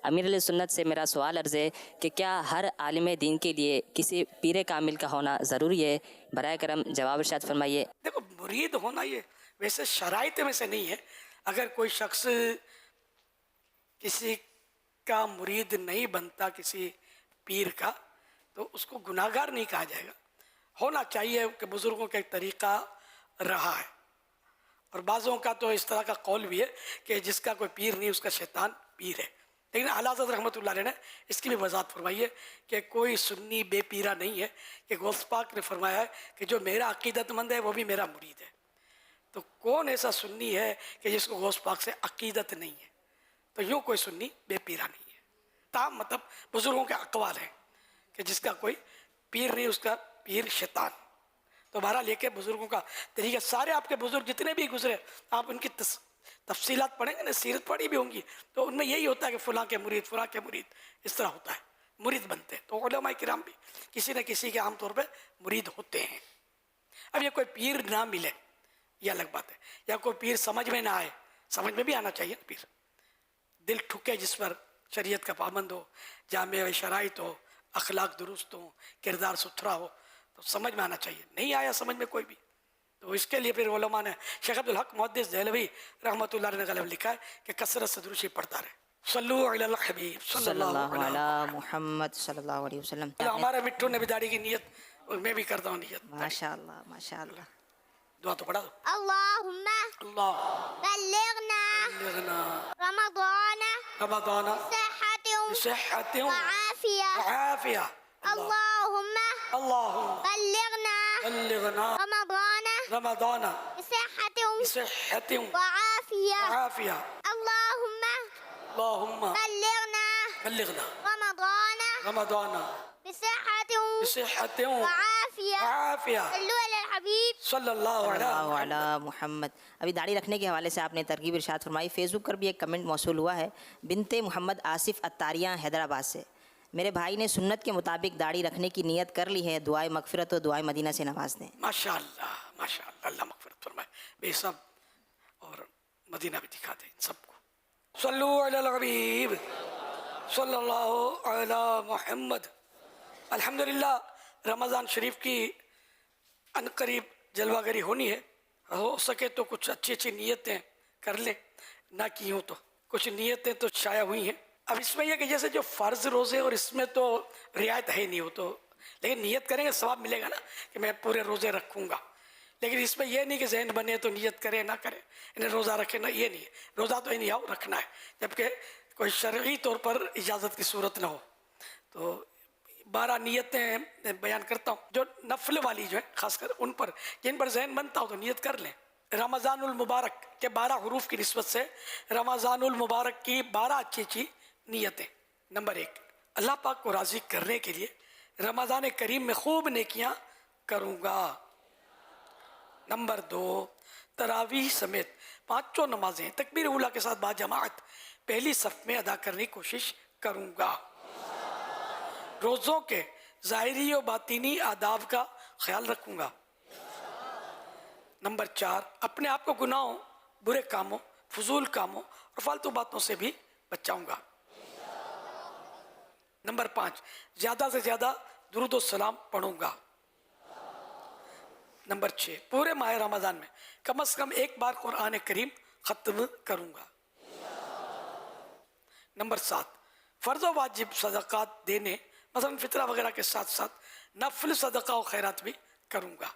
امیر علیہ سنت سے میرا سوال عرض ہے کہ کیا ہر عالم دین کے لیے کسی پیر کامل کا ہونا ضروری ہے؟ برائے کرم جواب ارشاد فرمائیے۔ دیکھو مرید ہونا یہ ویسے شرائط میں سے نہیں ہے، اگر کوئی شخص کسی کا مرید نہیں بنتا کسی پیر کا تو اس کو گناہ گار نہیں کہا جائے گا، ہونا چاہیے کہ بزرگوں کا ایک طریقہ رہا ہے، اور بعضوں کا تو اس طرح کا قول بھی ہے کہ جس کا کوئی پیر نہیں اس کا شیطان پیر ہے، لیکن اعلیٰ حضرت رحمۃ اللہ علیہ نے اس کی بھی وضاحت فرمائی ہے کہ کوئی سنی بے پیرا نہیں ہے، کہ غوث پاک نے فرمایا ہے کہ جو میرا عقیدت مند ہے وہ بھی میرا مرید ہے، تو کون ایسا سنی ہے کہ جس کو غوث پاک سے عقیدت نہیں ہے؟ تو یوں کوئی سنی بے پیرا نہیں ہے. تاہم مطلب بزرگوں کے اقوال ہیں کہ جس کا کوئی پیر نہیں اس کا پیر شیطان. تو بہرحال یہ کہ بزرگوں کا طریقہ، سارے آپ کے بزرگ جتنے بھی گزرے آپ ان کی تفصیلات پڑھیں گے نا، سیرت پڑھی بھی ہوں گی، تو ان میں یہی ہوتا ہے کہ فلاں کے مرید فلاں کے مرید اس طرح ہوتا ہے، مرید بنتے ہیں. تو علماء کرام بھی کسی نہ کسی کے عام طور پہ مرید ہوتے ہیں. اب یہ کوئی پیر نہ ملے یہ الگ بات ہے، یا کوئی پیر سمجھ میں نہ آئے، سمجھ میں بھی آنا چاہیے نا پیر. دل ٹھکے جس پر شریعت کا پابند ہو، جامع شرائط ہو، اخلاق درست ہو، کردار ستھرا ہو، تو سمجھ میں آنا چاہیے. نہیں آیا سمجھ میں کوئی بھی تو اس کے لیے پھر علماء نے، شیخ عبدالحق محدث دہلوی رحمۃ اللہ علیہ نے لکھا ہے کہ کثرت سے درود پڑھتا رہے. صلو علی الحبیب صلی اللہ علی محمد صلی اللہ علیہ وسلم. ہمارے مٹھو نے بھی داڑھی کی نیت، اور میں بھی کرتا ہوں نیت. ماشاء اللہ ماشاء اللہ. دعا تو پڑھا دو. اللهم اللہ بلغنا رمضان رمضان بصحة بصحة وعافية. اللهم اللهم بلغنا بلغنا رمضان رمضان بصحة بصحة وعافية. وعافية. اللهم اللهم بلغنا بلغنا رمضان رمضان بصحة بصحة وعافية. وعافية. صلوا على الحبيب صلی اللہ اللہ علیہ علی محمد. ابھی داڑھی رکھنے کے حوالے سے آپ نے ترغیب ارشاد فرمائی. فیس بک پر بھی ایک کمنٹ موصول ہوا ہے بنت محمد آصف اتاریاں حیدرآباد سے. میرے بھائی نے سنت کے مطابق داڑھی رکھنے کی نیت کر لی ہے، دعائے مغفرت و دعائے مدینہ سے نواز دیں. ماشاء اللہ ماشاء اللہ، اللہ مغفرت فرمائے بے سب، اور مدینہ بھی دکھا دے ان سب کو. صلو علی الحبیب صلی اللہ علی محمد. الحمدللہ رمضان شریف کی ان قریب جلوہ گری ہونی ہے. ہو سکے تو کچھ اچھی اچھی نیتیں کر لیں، نہ کی ہوں تو کچھ نیتیں تو شائع ہوئی ہیں. اب اس میں یہ کہ جیسے جو فرض روزے اور اس میں تو رعایت ہے نہیں، ہو تو لیکن نیت کریں گے ثواب ملے گا نا کہ میں پورے روزے رکھوں گا. لیکن اس میں یہ نہیں کہ ذہن بنے تو نیت کرے نہ کرے، انہیں روزہ رکھے نہ، یہ نہیں ہے. روزہ تو انہیں رکھنا ہے جبکہ کوئی شرعی طور پر اجازت کی صورت نہ ہو. تو 12 نیتیں بیان کرتا ہوں جو نفل والی جو ہیں، خاص کر ان پر جن پر ذہن بنتا ہو تو نیت کر لیں. رمضان المبارک کے 12 حروف کی نسبت سے رمضان المبارک کی 12 اچھی اچھی نیتیں. نمبر 1، اللہ پاک کو راضی کرنے کے لیے رمضان کریم میں خوب نیکیاں کروں گا. نمبر 2، تراویح سمیت 5 نمازیں تکبیر اولیٰ کے ساتھ باجماعت پہلی صف میں ادا کرنے کی کوشش کروں گا. روزوں کے ظاہری و باطینی آداب کا خیال رکھوں گا. نمبر 4، اپنے آپ کو گناہوں، برے کاموں، فضول کاموں اور فالتو باتوں سے بھی بچاؤں گا. نمبر 5، زیادہ سے زیادہ درود و سلام پڑھوں گا. نمبر 6، پورے ماہ رمضان میں کم از کم ایک بار قرآن کریم ختم کروں گا. نمبر 7، فرض و واجب صدقات دینے مثلا فطرہ وغیرہ کے ساتھ ساتھ نفل صدقہ و خیرات بھی کروں گا.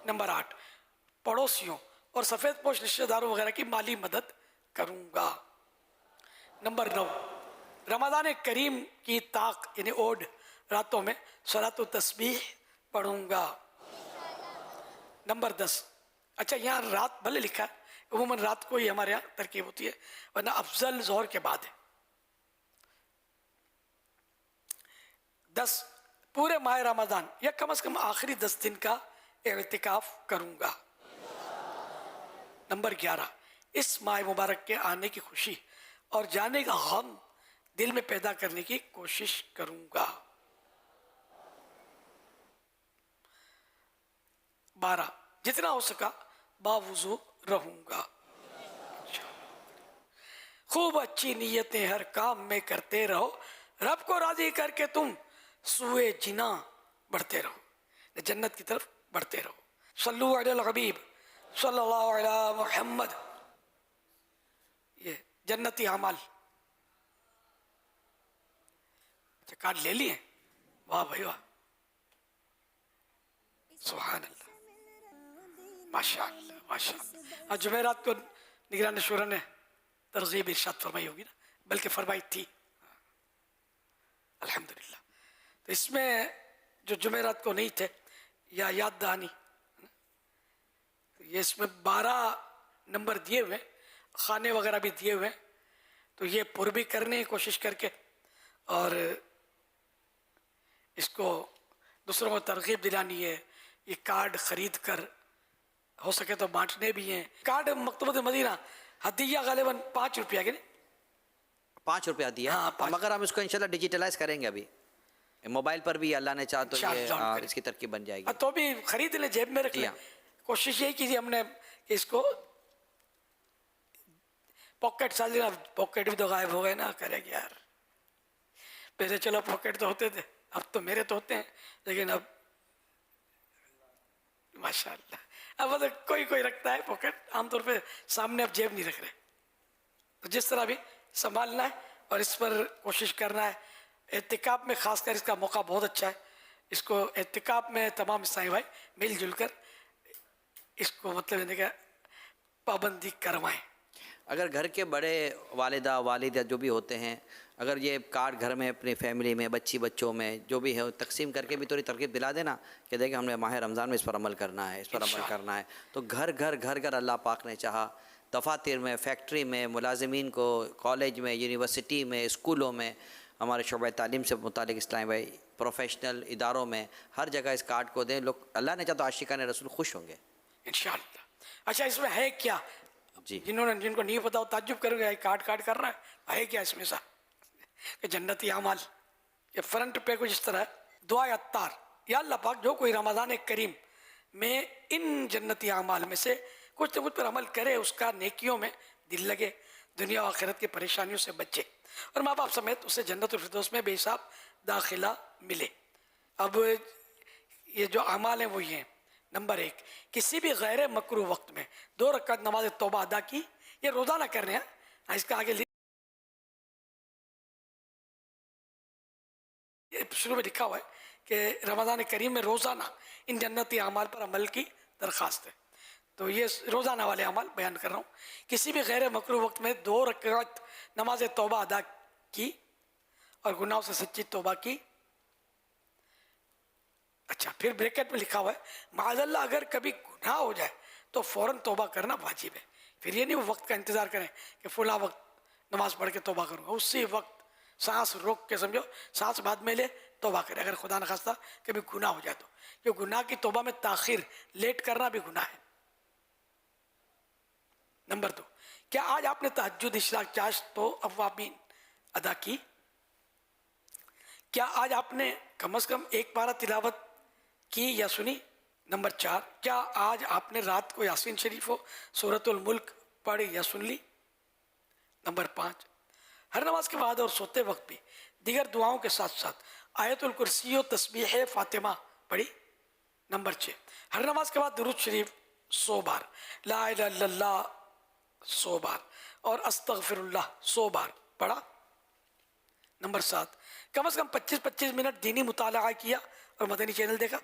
نمبر 8، پڑوسیوں اور سفید پوش رشتہ داروں وغیرہ کی مالی مدد کروں گا. نمبر 9، رمضان کریم کی طاق یعنی اوڈ راتوں میں صلاۃ و تسبیح پڑھوں گا. نمبر 10، اچھا یہاں رات بھلے لکھا ہے، عموماً رات کو ہی ہمارے یہاں ترکیب ہوتی ہے، ورنہ افضل ظہر کے بعد ہے. 10، پورے ماہ رمضان یا کم از کم آخری 10 دن کا اعتکاف کروں گا. نمبر 11، اس ماہ مبارک کے آنے کی خوشی اور جانے کا غم دل میں پیدا کرنے کی کوشش کروں گا. 12، جتنا ہو سکا باوضو رہوں گا. خوب اچھی نیتیں ہر کام میں کرتے رہو، رب کو راضی کر کے تم سوئے جنا بڑھتے رہو، جنت کی طرف بڑھتے رہو. صلو علی الحبیب صلی اللہ علی محمد. یہ جنتی اعمال اچھا کارڈ لے لیے؟ واہ بھائی واہ، سبحان اللہ، ماشاء اللہ ماشاء اللہ. آج جمعرات کو نگران شورا نے ترغیب ارشاد فرمائی ہوگی نا، بلکہ فرمائی تھی الحمدللہ. تو اس میں جو جمعرات کو نہیں تھے یا یاد دہانی، یہ اس میں 12 نمبر دیے ہوئے ہیں, خانے وغیرہ بھی دیے ہوئے ہیں, تو یہ پر بھی کرنے کی کوشش کر کے اور اس کو دوسروں کو ترغیب دلانی ہے. یہ کارڈ خرید کر ہو سکے تو بانٹنے بھی ہیں. کارڈ مکتبۃ مدینہ ہدیہ غالباً 5 روپیہ کے 5 روپیہ دیا, مگر ہم اس کو انشاءاللہ ڈیجیٹلائز کریں گے. ابھی موبائل پر بھی اللہ نے چاہ تو یہ اس کی ترکیب بن جائے گی. تو بھی خرید لیں, جیب میں رکھ لیں. کوشش یہی کیجیے ہم نے کہ اس کو پاکٹ سال پاکٹ بھی تو غائب ہو گئے نا, کرے گی یار. پہلے چلو پاکٹ تو ہوتے تھے, اب تو میرے تو ہوتے ہیں, لیکن اب ماشاء اللہ اب مطلب کوئی رکھتا ہے پاکٹ, عام طور پہ سامنے اب جیب نہیں رکھ رہے. تو جس طرح بھی سنبھالنا ہے اور اس پر کوشش کرنا ہے. اعتکاف میں خاص کر اس کا موقع بہت اچھا ہے. اس کو اعتکاف میں تمام عیسائی بھائی مل جل کر اس کو مطلب پابندی کروائیں. اگر گھر کے بڑے والدہ والد جو بھی ہوتے ہیں, اگر یہ کارڈ گھر میں اپنی فیملی میں بچوں میں جو بھی ہے تقسیم کر کے بھی تھوڑی ترغیب دلا دینا کہ دیکھیں ہم نے ماہ رمضان میں اس پر عمل کرنا ہے, اس پر عمل کرنا ہے. تو گھر اللہ پاک نے چاہا دفاتر میں, فیکٹری میں, ملازمین کو, کالج میں, یونیورسٹی میں, اسکولوں میں, ہمارے شعبہ تعلیم سے متعلق اسلامی بھائی پروفیشنل اداروں میں, ہر جگہ اس کارڈ کو دیں. لوگ اللہ نے چاہا تو عاشقان رسول خوش ہوں گے انشاءاللہ. اچھا اس میں ہے کیا؟ جی جن کو نہیں پتا وہ تعجب کریں گے کارڈ کر رہا ہے کیا اس میں سا کہ جنتی اعمال. یہ فرنٹ پہ کچھ اس طرح ہے, دعائے عطار, یا اللہ پاک جو کوئی رمضان کریم میں ان جنتی اعمال میں سے کچھ نہ کچھ پر عمل کرے, اس کا نیکیوں میں دل لگے, دنیا و آخرت کی پریشانیوں سے بچے, اور ماں باپ سمیت اسے جنت الفردوس میں بے حساب داخلہ ملے. اب یہ جو اعمال ہیں وہ یہ ہیں. نمبر 1, کسی بھی غیر مکروہ وقت میں 2 رکعت نماز توبہ ادا کی. یہ روزانہ کرنے ہیں, اس کا آگے شروع میں لکھا ہوا ہے کہ رمضان کریم میں روزانہ ان جنتی اعمال پر عمل کی درخواست ہے. تو یہ روزانہ والے اعمال بیان کر رہا ہوں. کسی بھی غیر مکروہ وقت میں 2 رکعت نماز توبہ ادا کی اور گناہوں سے سچی توبہ کی. اچھا پھر بریکٹ میں لکھا ہوا ہے معاذ اللہ اگر کبھی گناہ ہو جائے تو فوراً توبہ کرنا واجب ہے. پھر یہ نہیں وہ وقت کا انتظار کریں کہ فلاں وقت نماز پڑھ کے توبہ کروں گا, اسی وقت سانس روک کے سمجھو, سانس بعد میں لے توبہ کرے. اگر خدا نخواستہ کبھی گناہ ہو جائے تو, یہ گناہ کی توبہ میں تاخیر لیٹ کرنا بھی گناہ ہے. نمبر 2, کیا آج آپ نے تہجد اشراق چاشت تو اوابین ادا کی؟ کیا آج آپ نے کم از کم 1 پارہ تلاوت کی یا سنی؟ نمبر 4, کیا آج آپ نے رات کو یاسین شریف و سورۃ الملک پڑھی یا سن لی؟ نمبر 5, ہر نماز کے بعد اور سوتے وقت بھی دیگر دعاؤں کے ساتھ ساتھ آیت الکرسی و تسبیح فاطمہ پڑھی؟ نمبر 6, ہر نماز کے بعد درود شریف 100 بار, لا الہ الا اللہ 100 بار اور استغفر اللہ 100 بار پڑھا؟ نمبر 7, کم از کم 25 منٹ دینی مطالعہ کیا اور مدنی چینل دیکھا؟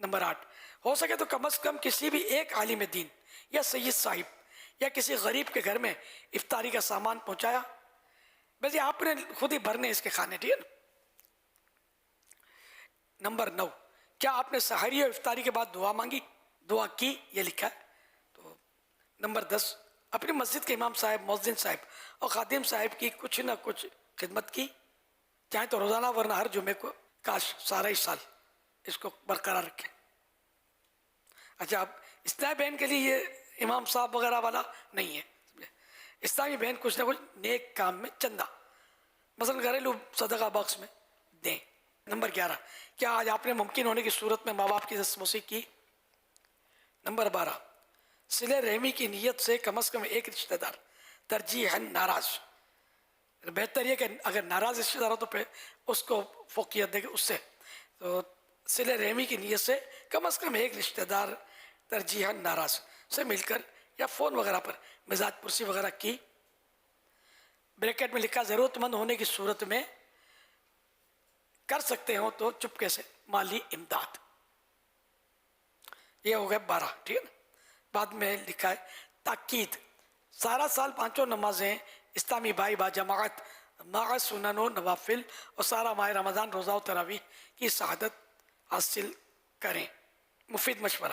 نمبر 8, ہو سکے تو کم از کم کسی بھی ایک عالم دین یا سید صاحب یا کسی غریب کے گھر میں افطاری کا سامان پہنچایا. ویسے آپ نے خود ہی بھرنے اس کے کھانے, ٹھیک ہے نا. نمبر 9, کیا آپ نے سحری اور افطاری کے بعد دعا کی, یہ لکھا ہے. تو نمبر 10, اپنی مسجد کے امام صاحب, مؤذن صاحب اور خادم صاحب کی کچھ نہ کچھ خدمت کی, چاہے تو روزانہ ورنہ ہر جمعے کو, کاش سارا ہی سال اس کو برقرار رکھیں. اچھا اب اسلامی بہن کے لیے یہ امام صاحب وغیرہ والا نہیں ہے. اسلامی بہن کچھ نہ کچھ نیک کام میں چندہ مثلا گھریلو صدقہ باکس میں دیں. نمبر 11, کیا آج آپ نے ممکن ہونے کی صورت میں ماں باپ کی دستموسی کی؟ نمبر 12, صلہ رحمی کی نیت سے کم از کم ایک رشتہ دار ترجیحاً ناراض, بہتر یہ کہ اگر ناراض رشتہ دار ہو تو پھر اس کو فوقیت دے گا اس سے. تو صلہ رحمی کی نیت سے کم از کم ایک رشتہ دار ترجیحاً ناراض سے مل کر یا فون وغیرہ پر مزاج پرسی وغیرہ کی. بریکٹ میں لکھا ضرورت مند ہونے کی صورت میں کر سکتے ہو تو چپکے سے مالی امداد. یہ ہو گئے 12, ٹھیک ہے نا. بعد میں لکھا ہے تاکید, سارا سال 5 نمازیں اسلامی بھائی با جماعت مع سنن و نوافل اور سارا ماہ رمضان روزہ و تراویح کی سعادت حاصل کریں. مفید مشورہ,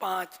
5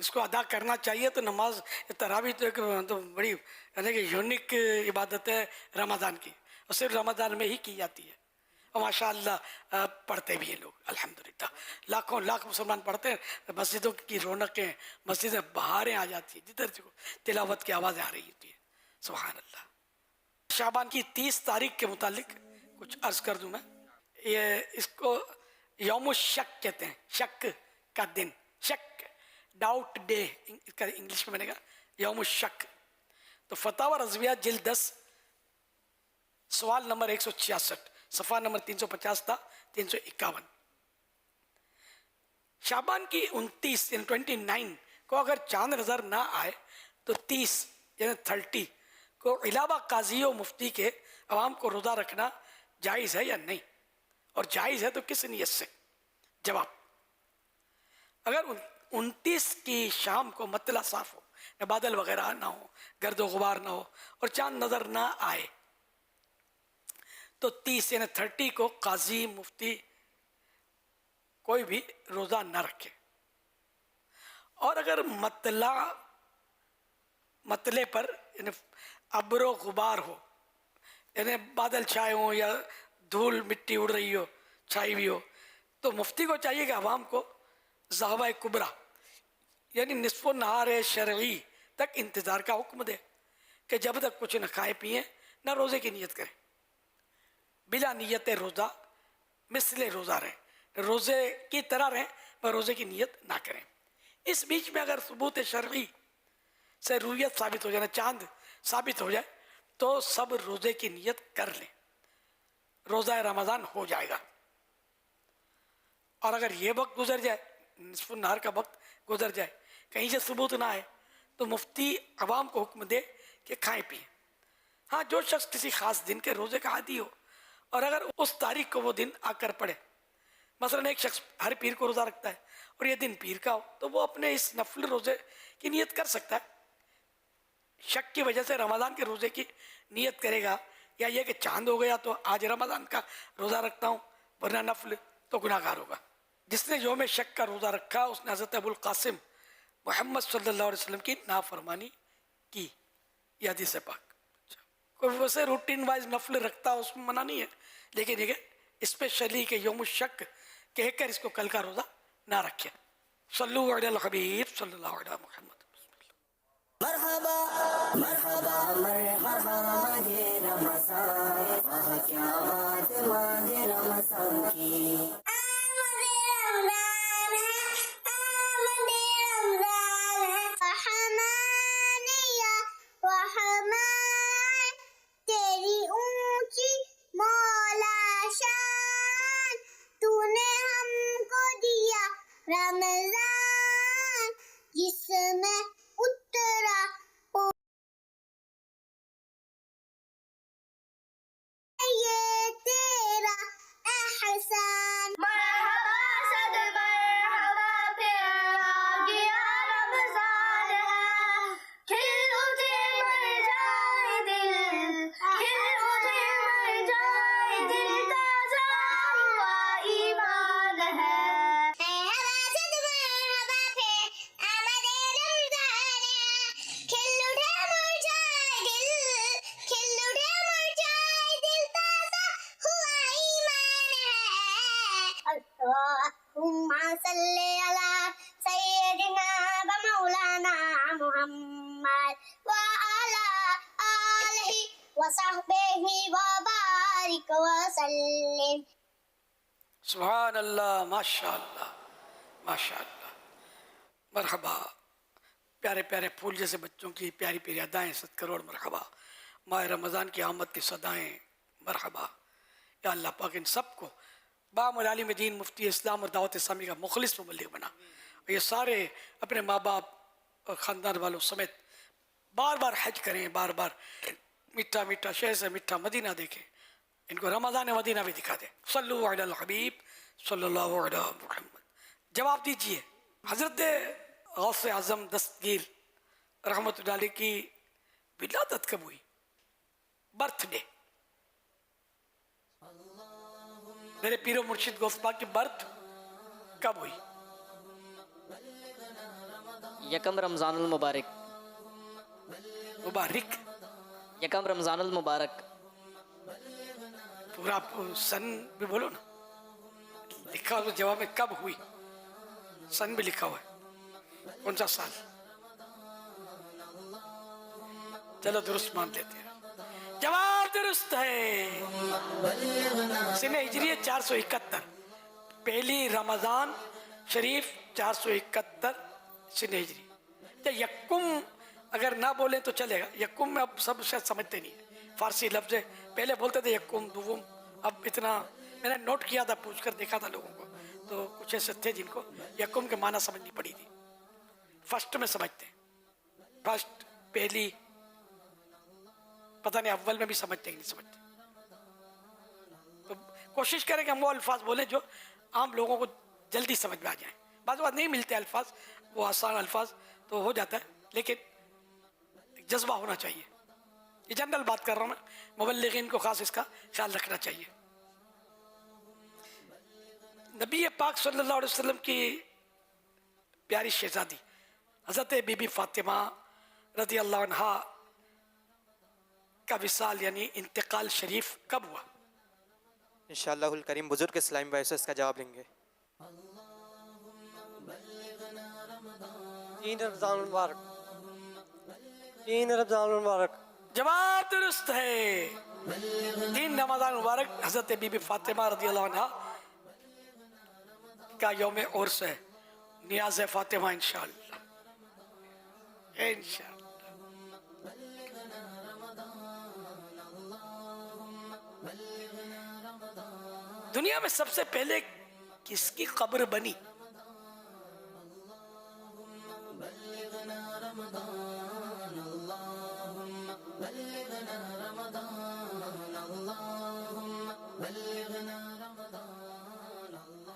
اس کو ادا کرنا چاہیے. تو نماز تراویح تو ایک تو بڑی یعنی کہ یونیک عبادت ہے رمضان کی, اور صرف رمضان میں ہی کی جاتی ہے. اور ماشاء اللہ پڑھتے بھی ہیں لوگ الحمدللہ, لاکھوں لاکھ مسلمان پڑھتے ہیں. مسجدوں کی رونقیں, مسجدیں بہاریں آ جاتی ہیں جدھر سے تلاوت کی آوازیں آ رہی ہوتی ہیں. سبحان اللہ. شعبان کی 30 تاریخ کے متعلق کچھ عرض کر دوں میں. یہ اس کو یوم الشک کہتے ہیں, شک کا دن, شک ڈاؤٹ ڈے اس کا انگلش میں بنے گا یوم الشک. تو فتاوی رضویہ جلد 10 سوال نمبر 166 صفحہ نمبر 350 تھا 351. شعبان کی 29 یعنی 29 کو اگر چاند نظر نہ آئے تو 30 یعنی 30 کو علاوہ قاضی و مفتی کے عوام کو روزہ رکھنا جائز ہے یا نہیں, اور جائز ہے تو کس نیت سے؟ جواب, اگر 29 کی شام کو مطلع صاف ہو, بادل وغیرہ نہ ہو, گرد و غبار نہ ہو, اور چاند نظر نہ آئے تو 30 یعنی 30 کو قاضی مفتی کوئی بھی روزہ نہ رکھے. اور اگر مطلع پر یعنی ابر و غبار ہو, یعنی بادل چھائے ہوں یا دھول مٹی اڑ رہی ہو, چھائی ہوئی ہو, تو مفتی کو چاہیے کہ عوام کو ذہبہ کبرا یعنی نصف النہار شرعی تک انتظار کا حکم دے کہ جب تک کچھ نہ کھائے پیئیں نہ روزے کی نیت کریں. بلا نیت روزہ مثل روزہ رہیں, روزے کی طرح رہیں پر روزے کی نیت نہ کریں. اس بیچ میں اگر ثبوت شرعی سے رویت ثابت ہو جائے, چاند ثابت ہو جائے, تو سب روزے کی نیت کر لیں, روزہ رمضان ہو جائے گا. اور اگر یہ وقت گزر جائے, نصف النہار کا وقت گزر جائے, کہیں سے ثبوت نہ آئے, تو مفتی عوام کو حکم دے کہ کھائیں پئیں. ہاں, جو شخص کسی خاص دن کے روزے کا عادی ہو اور اگر اس تاریخ کو وہ دن آ کر پڑے, مثلا ایک شخص ہر پیر کو روزہ رکھتا ہے اور یہ دن پیر کا ہو, تو وہ اپنے اس نفل روزے کی نیت کر سکتا ہے. شک کی وجہ سے رمضان کے روزے کی نیت کرے گا, یا یہ کہ چاند ہو گیا تو آج رمضان کا روزہ رکھتا ہوں ورنہ نفل, تو گناہ گار ہوگا. جس نے یوم شک کا روزہ رکھا اس نے حضرت ابو القاسم محمد صلی اللہ علیہ وسلم کی نافرمانی کی, یہ حدیث پاک. کوئی ویسے روٹین وائز نفل رکھتا اس میں منع نہیں ہے, لیکن یہ اسپیشلی کہ یوم الشک کہہ کر اس کو کل کا روزہ نہ رکھے. صلو علی الحبیب صلی اللہ علیہ محمد. مرحبا مرحبا مرحبا ماہ رمضان, آہ کیا بات ماہ رمضان کی. رمضان جس میں اترا یہ تیرا احسان. مرحبا صد مرحبا پھر آ گیا رمضان ہے, کھل اٹھے مر جائے دل, کھل اٹھے مر جائے دل, تازہ ہوا ایمان ہے. اللهم صل على سيدنا ومولانا محمد وعلى آله وصحبه وبارك وسلم. سبحان اللہ, ماشاء اللہ ماشاء اللہ. مرحبا, پیارے پیارے پھول جیسے بچوں کی پیاری پیاری ادائیں, 7 کروڑ مرحبا. ماہ رمضان کی آمد کی صدائیں, مرحبا. یا اللہ پاک ان سب کو بام العالم دین مفتی اسلام اور دعوت اسلامی کا مخلص مبلغ بنا, اور یہ سارے اپنے ماں باپ اور خاندان والوں سمیت بار بار حج کریں, بار بار میٹھا میٹھا شہر سے میٹھا مدینہ دیکھیں, ان کو رمضان مدینہ بھی دکھا دیں. صلو علی الحبیب صلی اللہ علیہ محمد. جواب دیجئے, حضرت غوث اعظم دستگیر رحمۃ اللہ علیہ کی ولادت کب ہوئی, برتھ ڈے؟ میرے پیر و مرشد غوث پاک کی برتھ کب ہوئی؟ یکم رمضان المبارک. مبارک یکم رمضان المبارک. پورا سن بھی بولو نا. لکھا ہوا جواب میں کب ہوئی, سن بھی لکھا ہوا ہے, کون سا سال. چلو درست مان لیتے ہیں, جواب درست ہے. سن ہجری 471, پہلی رمضان شریف 471 سن ہجری. یکم اگر نہ بولیں تو چلے گا. یکم میں اب سب شاید سمجھتے نہیں ہیں, فارسی لفظ ہے, پہلے بولتے تھے یکم دوم. اب اتنا میں نے نوٹ کیا تھا, پوچھ کر دیکھا تھا لوگوں کو, تو کچھ ایسے تھے جن کو یکم کے معنی سمجھنی پڑی تھی. فرسٹ میں سمجھتے ہیں, فرسٹ پہلی, پتہ نہیں اول میں بھی سمجھتے ہیں نہیں سمجھتے. تو کوشش کریں کہ ہم وہ الفاظ بولیں جو عام لوگوں کو جلدی سمجھ میں آ جائیں. بعض بات نہیں ملتے الفاظ, وہ آسان الفاظ تو ہو جاتا ہے, لیکن جذبہ ہونا چاہیے. یہ جنرل بات کر رہا ہوں میں, مبلغین کو خاص اس کا خیال رکھنا چاہیے. نبی پاک صلی اللہ علیہ وسلم کی پیاری شہزادی حضرت بی بی فاطمہ رضی اللہ عنہا کا وصال یعنی انتقال شریف کب ہوا؟ انشاءاللہ الکریم بزرگ اسلامی بھائی سے اس کا جواب لیں گے. 3 رمضان المبارک. 3 رمضان المبارک. جواب درست ہے. 3 رمضان مبارک حضرت بی بی فاطمہ رضی اللہ عنہا کا یوم عرس ہے. نیاز فاطمہ انشاءاللہ انشاءاللہ. دنیا میں سب سے پہلے کس کی قبر بنی؟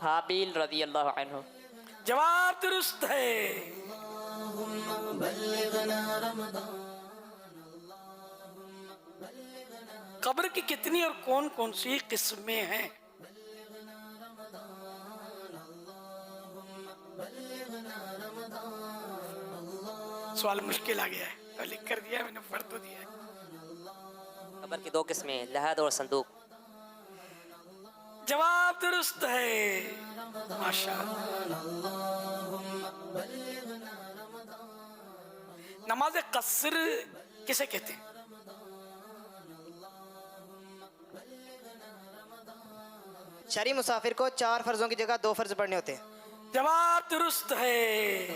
حابیل رضی اللہ عنہ. جواب درست ہے. قبر کی کتنی اور کون کون سی قسمیں ہیں؟ سوال مشکل آ گیا ہے, لکھ کر دیا میں نے, پڑھ تو دیا ہے. قبر کی 2 قسمیں ہیں, لحد اور صندوق. جواب درست ہے. ماشاءاللہ. نماز قصر کسے کہتے ہیں؟ شرعی مسافر کو 4 فرضوں کی جگہ 2 فرض پڑھنے ہوتے ہیں. جواب درست ہے.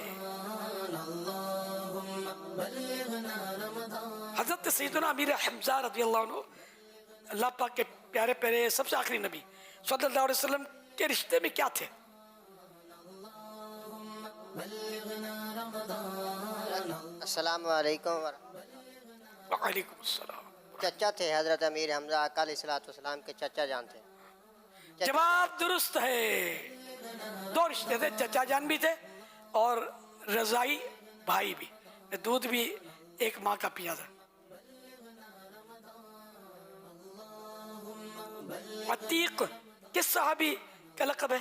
حضرت سیدنا امیر حمزہ رضی اللہ عنہ اللہ پاک کے پیارے پیارے سب سے آخری نبی صلی اللہ علیہ وسلم کے رشتے میں کیا تھے؟ السلام علیکم. وعلیکم السلام. چچا تھے حضرت امیر حمزہ, آقا علیہ الصلوۃ والسلام کے چچا جان تھے. جواب درست ہے. 2 رشتے تھے, چچا جان بھی تھے اور رضائی بھائی بھی. دودھ بھی ایک ماں کا پیا تھا. عتیق کس صحابی کا لقب ہے؟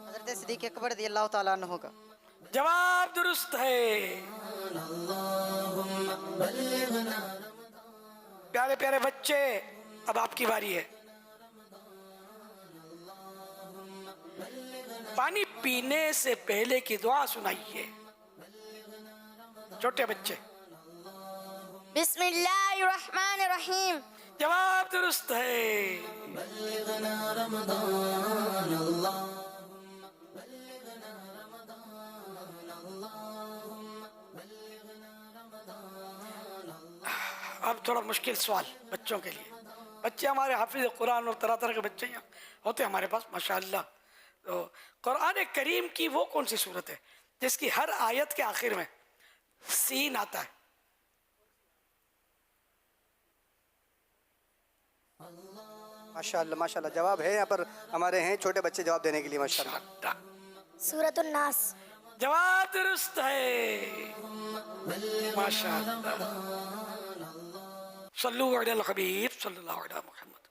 حضرت صدیق اکبر رضی اللہ تعالیٰ عنہ کا. جواب درست ہے. پیارے پیارے بچے, اب آپ کی باری ہے. پانی پینے سے پہلے کی دعا سنائیے. چھوٹے بچے. بسم اللہ الرحمن الرحیم. جواب درست ہے. اب تھوڑا مشکل سوال بچوں کے لیے. بچے ہمارے حافظ قرآن اور طرح طرح کے بچے یہاں ہوتے ہیں ہمارے پاس ماشاءاللہ. تو قرآن کریم کی وہ کون سی صورت ہے جس کی ہر آیت کے آخر میں سین آتا ہے؟ ماشاءاللہ ماشاءاللہ. جواب ہے یہاں پر ہمارے ہیں چھوٹے بچے جواب دینے کے لیے. ماشاءاللہ. سورۃ الناس. جواب درست ہے. ماشاءاللہ. صلو علی الحبیب صلی اللہ علیہ محمد.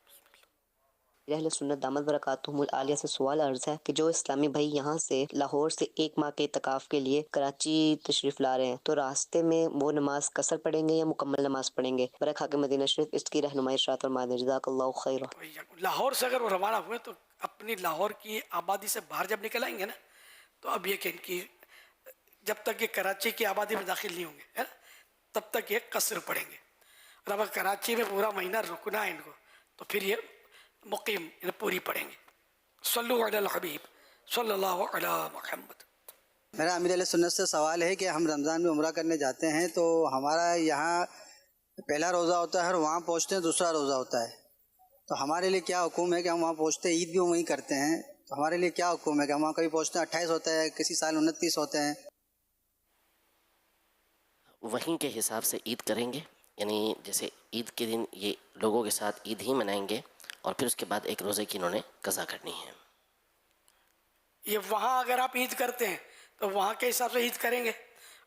اہل سنت دامت برکاتہم العالیہ سے سوال عرض ہے کہ جو اسلامی بھائی یہاں سے لاہور سے 1 ماہ کے اعتکاف کے لیے کراچی تشریف لا رہے ہیں تو راستے میں وہ نماز قصر پڑھیں گے یا مکمل نماز پڑھیں گے؟ برائے خاک مدینہ شریف اس کی رہنمائی ارشاد فرما دیں، جزاک اللہ خیر۔ لاہور سے اگر وہ روانہ ہوئے تو اپنی لاہور کی آبادی سے باہر جب نکل آئیں گے نا تو اب یہ کہ ان کی جب تک یہ کراچی کی آبادی میں داخل نہیں ہوں گے ہے نا تب تک یہ قصر پڑھیں گے، اور اگر کراچی میں پورا مہینہ رکنا ہے ان کو تو پھر یہ مقیم پوری پڑھیں گے۔ صلو علی الحبیب صلی اللہ علی محمد۔ میرا امیر علیہ سنت سے سوال ہے کہ ہم رمضان میں عمرہ کرنے جاتے ہیں تو ہمارا یہاں پہلا روزہ ہوتا ہے اور وہاں پہنچتے ہیں دوسرا روزہ ہوتا ہے، تو ہمارے لیے کیا حکم ہے کہ ہم وہاں پہنچتے ہیں، عید بھی وہیں کرتے ہیں، تو ہمارے لیے کیا حکم ہے کہ ہم وہاں کبھی پہنچتے ہیں 28 ہوتا ہے، کسی سال 29 ہوتے ہیں؟ وہیں کے حساب سے عید کریں گے، یعنی جیسے عید کے دن یہ لوگوں کے ساتھ عید ہی منائیں گے اور پھر اس کے بعد 1 روزے کی انہوں نے قضا کرنی ہے۔ یہ وہاں اگر آپ عید کرتے ہیں تو وہاں کے حساب سے عید کریں گے،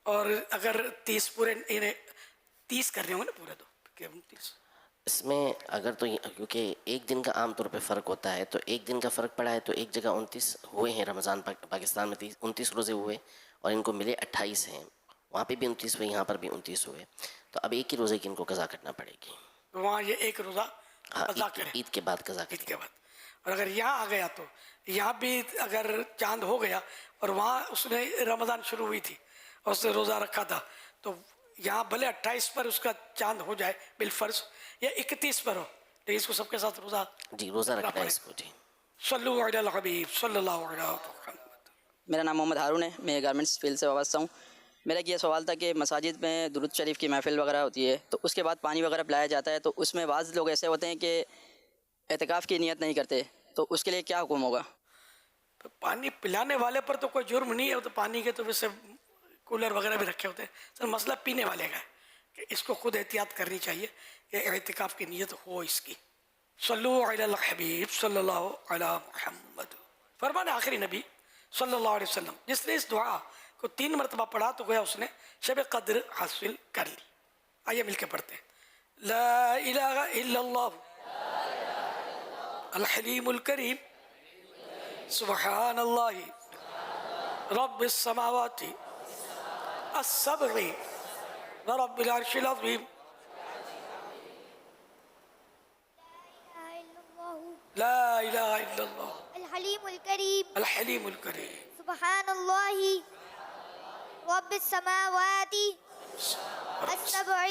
اور اگر 30 پورے 30 کر رہے ہوں گے نا پورے تو 29 اس میں اگر تو کیونکہ 1 دن کا عام طور پہ فرق ہوتا ہے تو 1 دن کا فرق پڑا ہے تو ایک جگہ 29 ہوئے ہیں رمضان پاکستان میں 29 روزے ہوئے اور ان کو ملے 28 ہیں، وہاں پہ بھی 29 ہوئے یہاں پر بھی 29 ہوئے، تو اب 1 ہی روزے کی ان کو قضا کرنا پڑے گی۔ وہاں یہ 1 روزہ قضا کریں عید کے بعد قضا کریں۔ عید کے بعد، اور اگر یہاں آ گیا تو یہاں بھی اگر چاند ہو گیا اور وہاں اس نے رمضان شروع ہوئی تھی اور اس نے روزہ رکھا تھا تو یہاں بھلے 28 پر اس کا چاند ہو جائے بالفرض یا 31 پر ہو لیکن اس کو سب کے ساتھ روزہ رکھنا ہے اس کو۔ جی صلو علی الحبیب صلی اللہ علیہ محمد۔ میرا نام محمد ہارون ہے، میں گارمنٹس فیلڈ سے وابستہ ہوں۔ میرا یہ سوال تھا کہ مساجد میں درود شریف کی محفل وغیرہ ہوتی ہے تو اس کے بعد پانی وغیرہ پلایا جاتا ہے، تو اس میں بعض لوگ ایسے ہوتے ہیں کہ اعتکاف کی نیت نہیں کرتے، تو اس کے لیے کیا حکم ہوگا؟ پانی پلانے والے پر تو کوئی جرم نہیں ہے، تو پانی کے تو ویسے کولر وغیرہ بھی رکھے ہوتے ہیں، سر مسئلہ پینے والے کا ہے کہ اس کو خود احتیاط کرنی چاہیے کہ اعتکاف کی نیت ہو اس کی۔ صلو علی الحبیب صلی اللہ علی محمد۔ فرمان آخری نبی صلی اللہ علیہ وسلم جس نے اس دعا کو 3 مرتبہ پڑھا تو گویا اس نے شب قدر حاصل کر لی۔ آئیے مل کے پڑھتے ہیں۔ لا الہ الا اللہ الحلیم الکریم سبحان اللہ رب السماوات السبع ورب العرش العظیم لا الہ الا اللہ الحلیم الکریم الحلیم الکریم سبحان اللہ رب السماوات السبع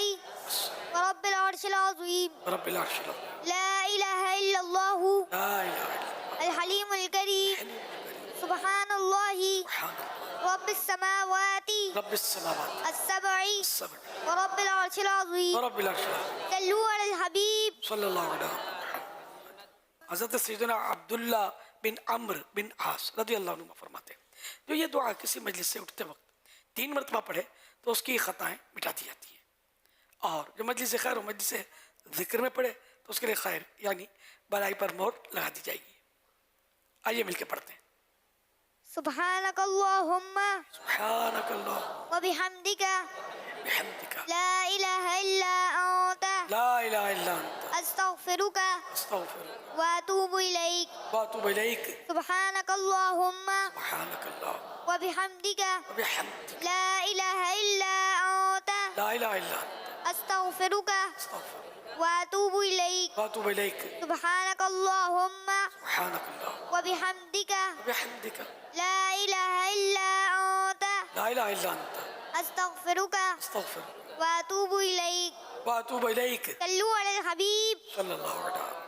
ورب العرش العظیم رب العرش العظیم لا الہ الا اللہ لا الہ الا الحلیم الکریم سبحان اللہ رب السماوات رب السماوات السبع السبع ورب العرش العظیم ورب العرش العظیم صلوا علی الحبیب صلی اللہ علیہ وسلم۔ حضرت سیدنا عبداللہ بن عمرو بن عاص رضی اللہ عنہ فرماتے ہیں جو یہ دعا کسی مجلس سے اٹھتے وقت 3 مرتبہ پڑھے تو اس کی خطائیں مٹا دی جاتی ہیں، اور جو مجلس خیر و مجلس ذکر میں پڑھے تو اس کے لیے خیر یعنی بلائی پر مہر لگا دی جائے گی۔ آئیے مل کے پڑھتے ہیں۔ سبحانک اللہم سبحانک اللہ وبحمدک بحمدک لا الہ الا انت لا الہ الا انت استغفرک استغفرک واتوب الیک واتوب الیک سبحانک اللہم سبحانک اللہ وبحمدک وبحمدک لا الہ الا انت لا الہ الا انت استغفرک واتوب الیک واتوب الیک سبحانک اللہم سبحانک اللہ وبحمدک وبحمدک لا الہ الا انت لا الہ الا انت استغفرک استغفرک واتوب الیک واتوب الیک صلوا علی الحبیب صلی اللہ علیہ وسلم۔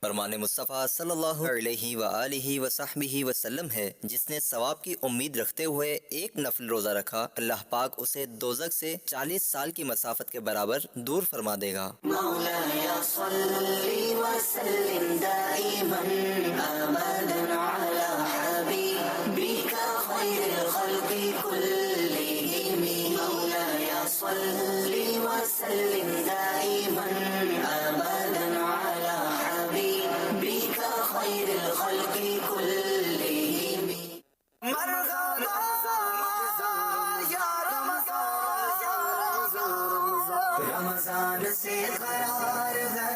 فرمان مصطفیٰ صلی اللہ علیہ وآلہ وصحبہ وسلم ہے جس نے ثواب کی امید رکھتے ہوئے 1 نفل روزہ رکھا اللہ پاک اسے دوزخ سے 40 سال کی مسافت کے برابر دور فرما دے گا۔ مولاي صل وسلم دائما أبدا على حبيبك خير الخلق كلهم مولاي صل وسلم دائما أبدا على حبيبك خير الخلق كلهم مرحبا يا رمضان رمضان سے قرار ہے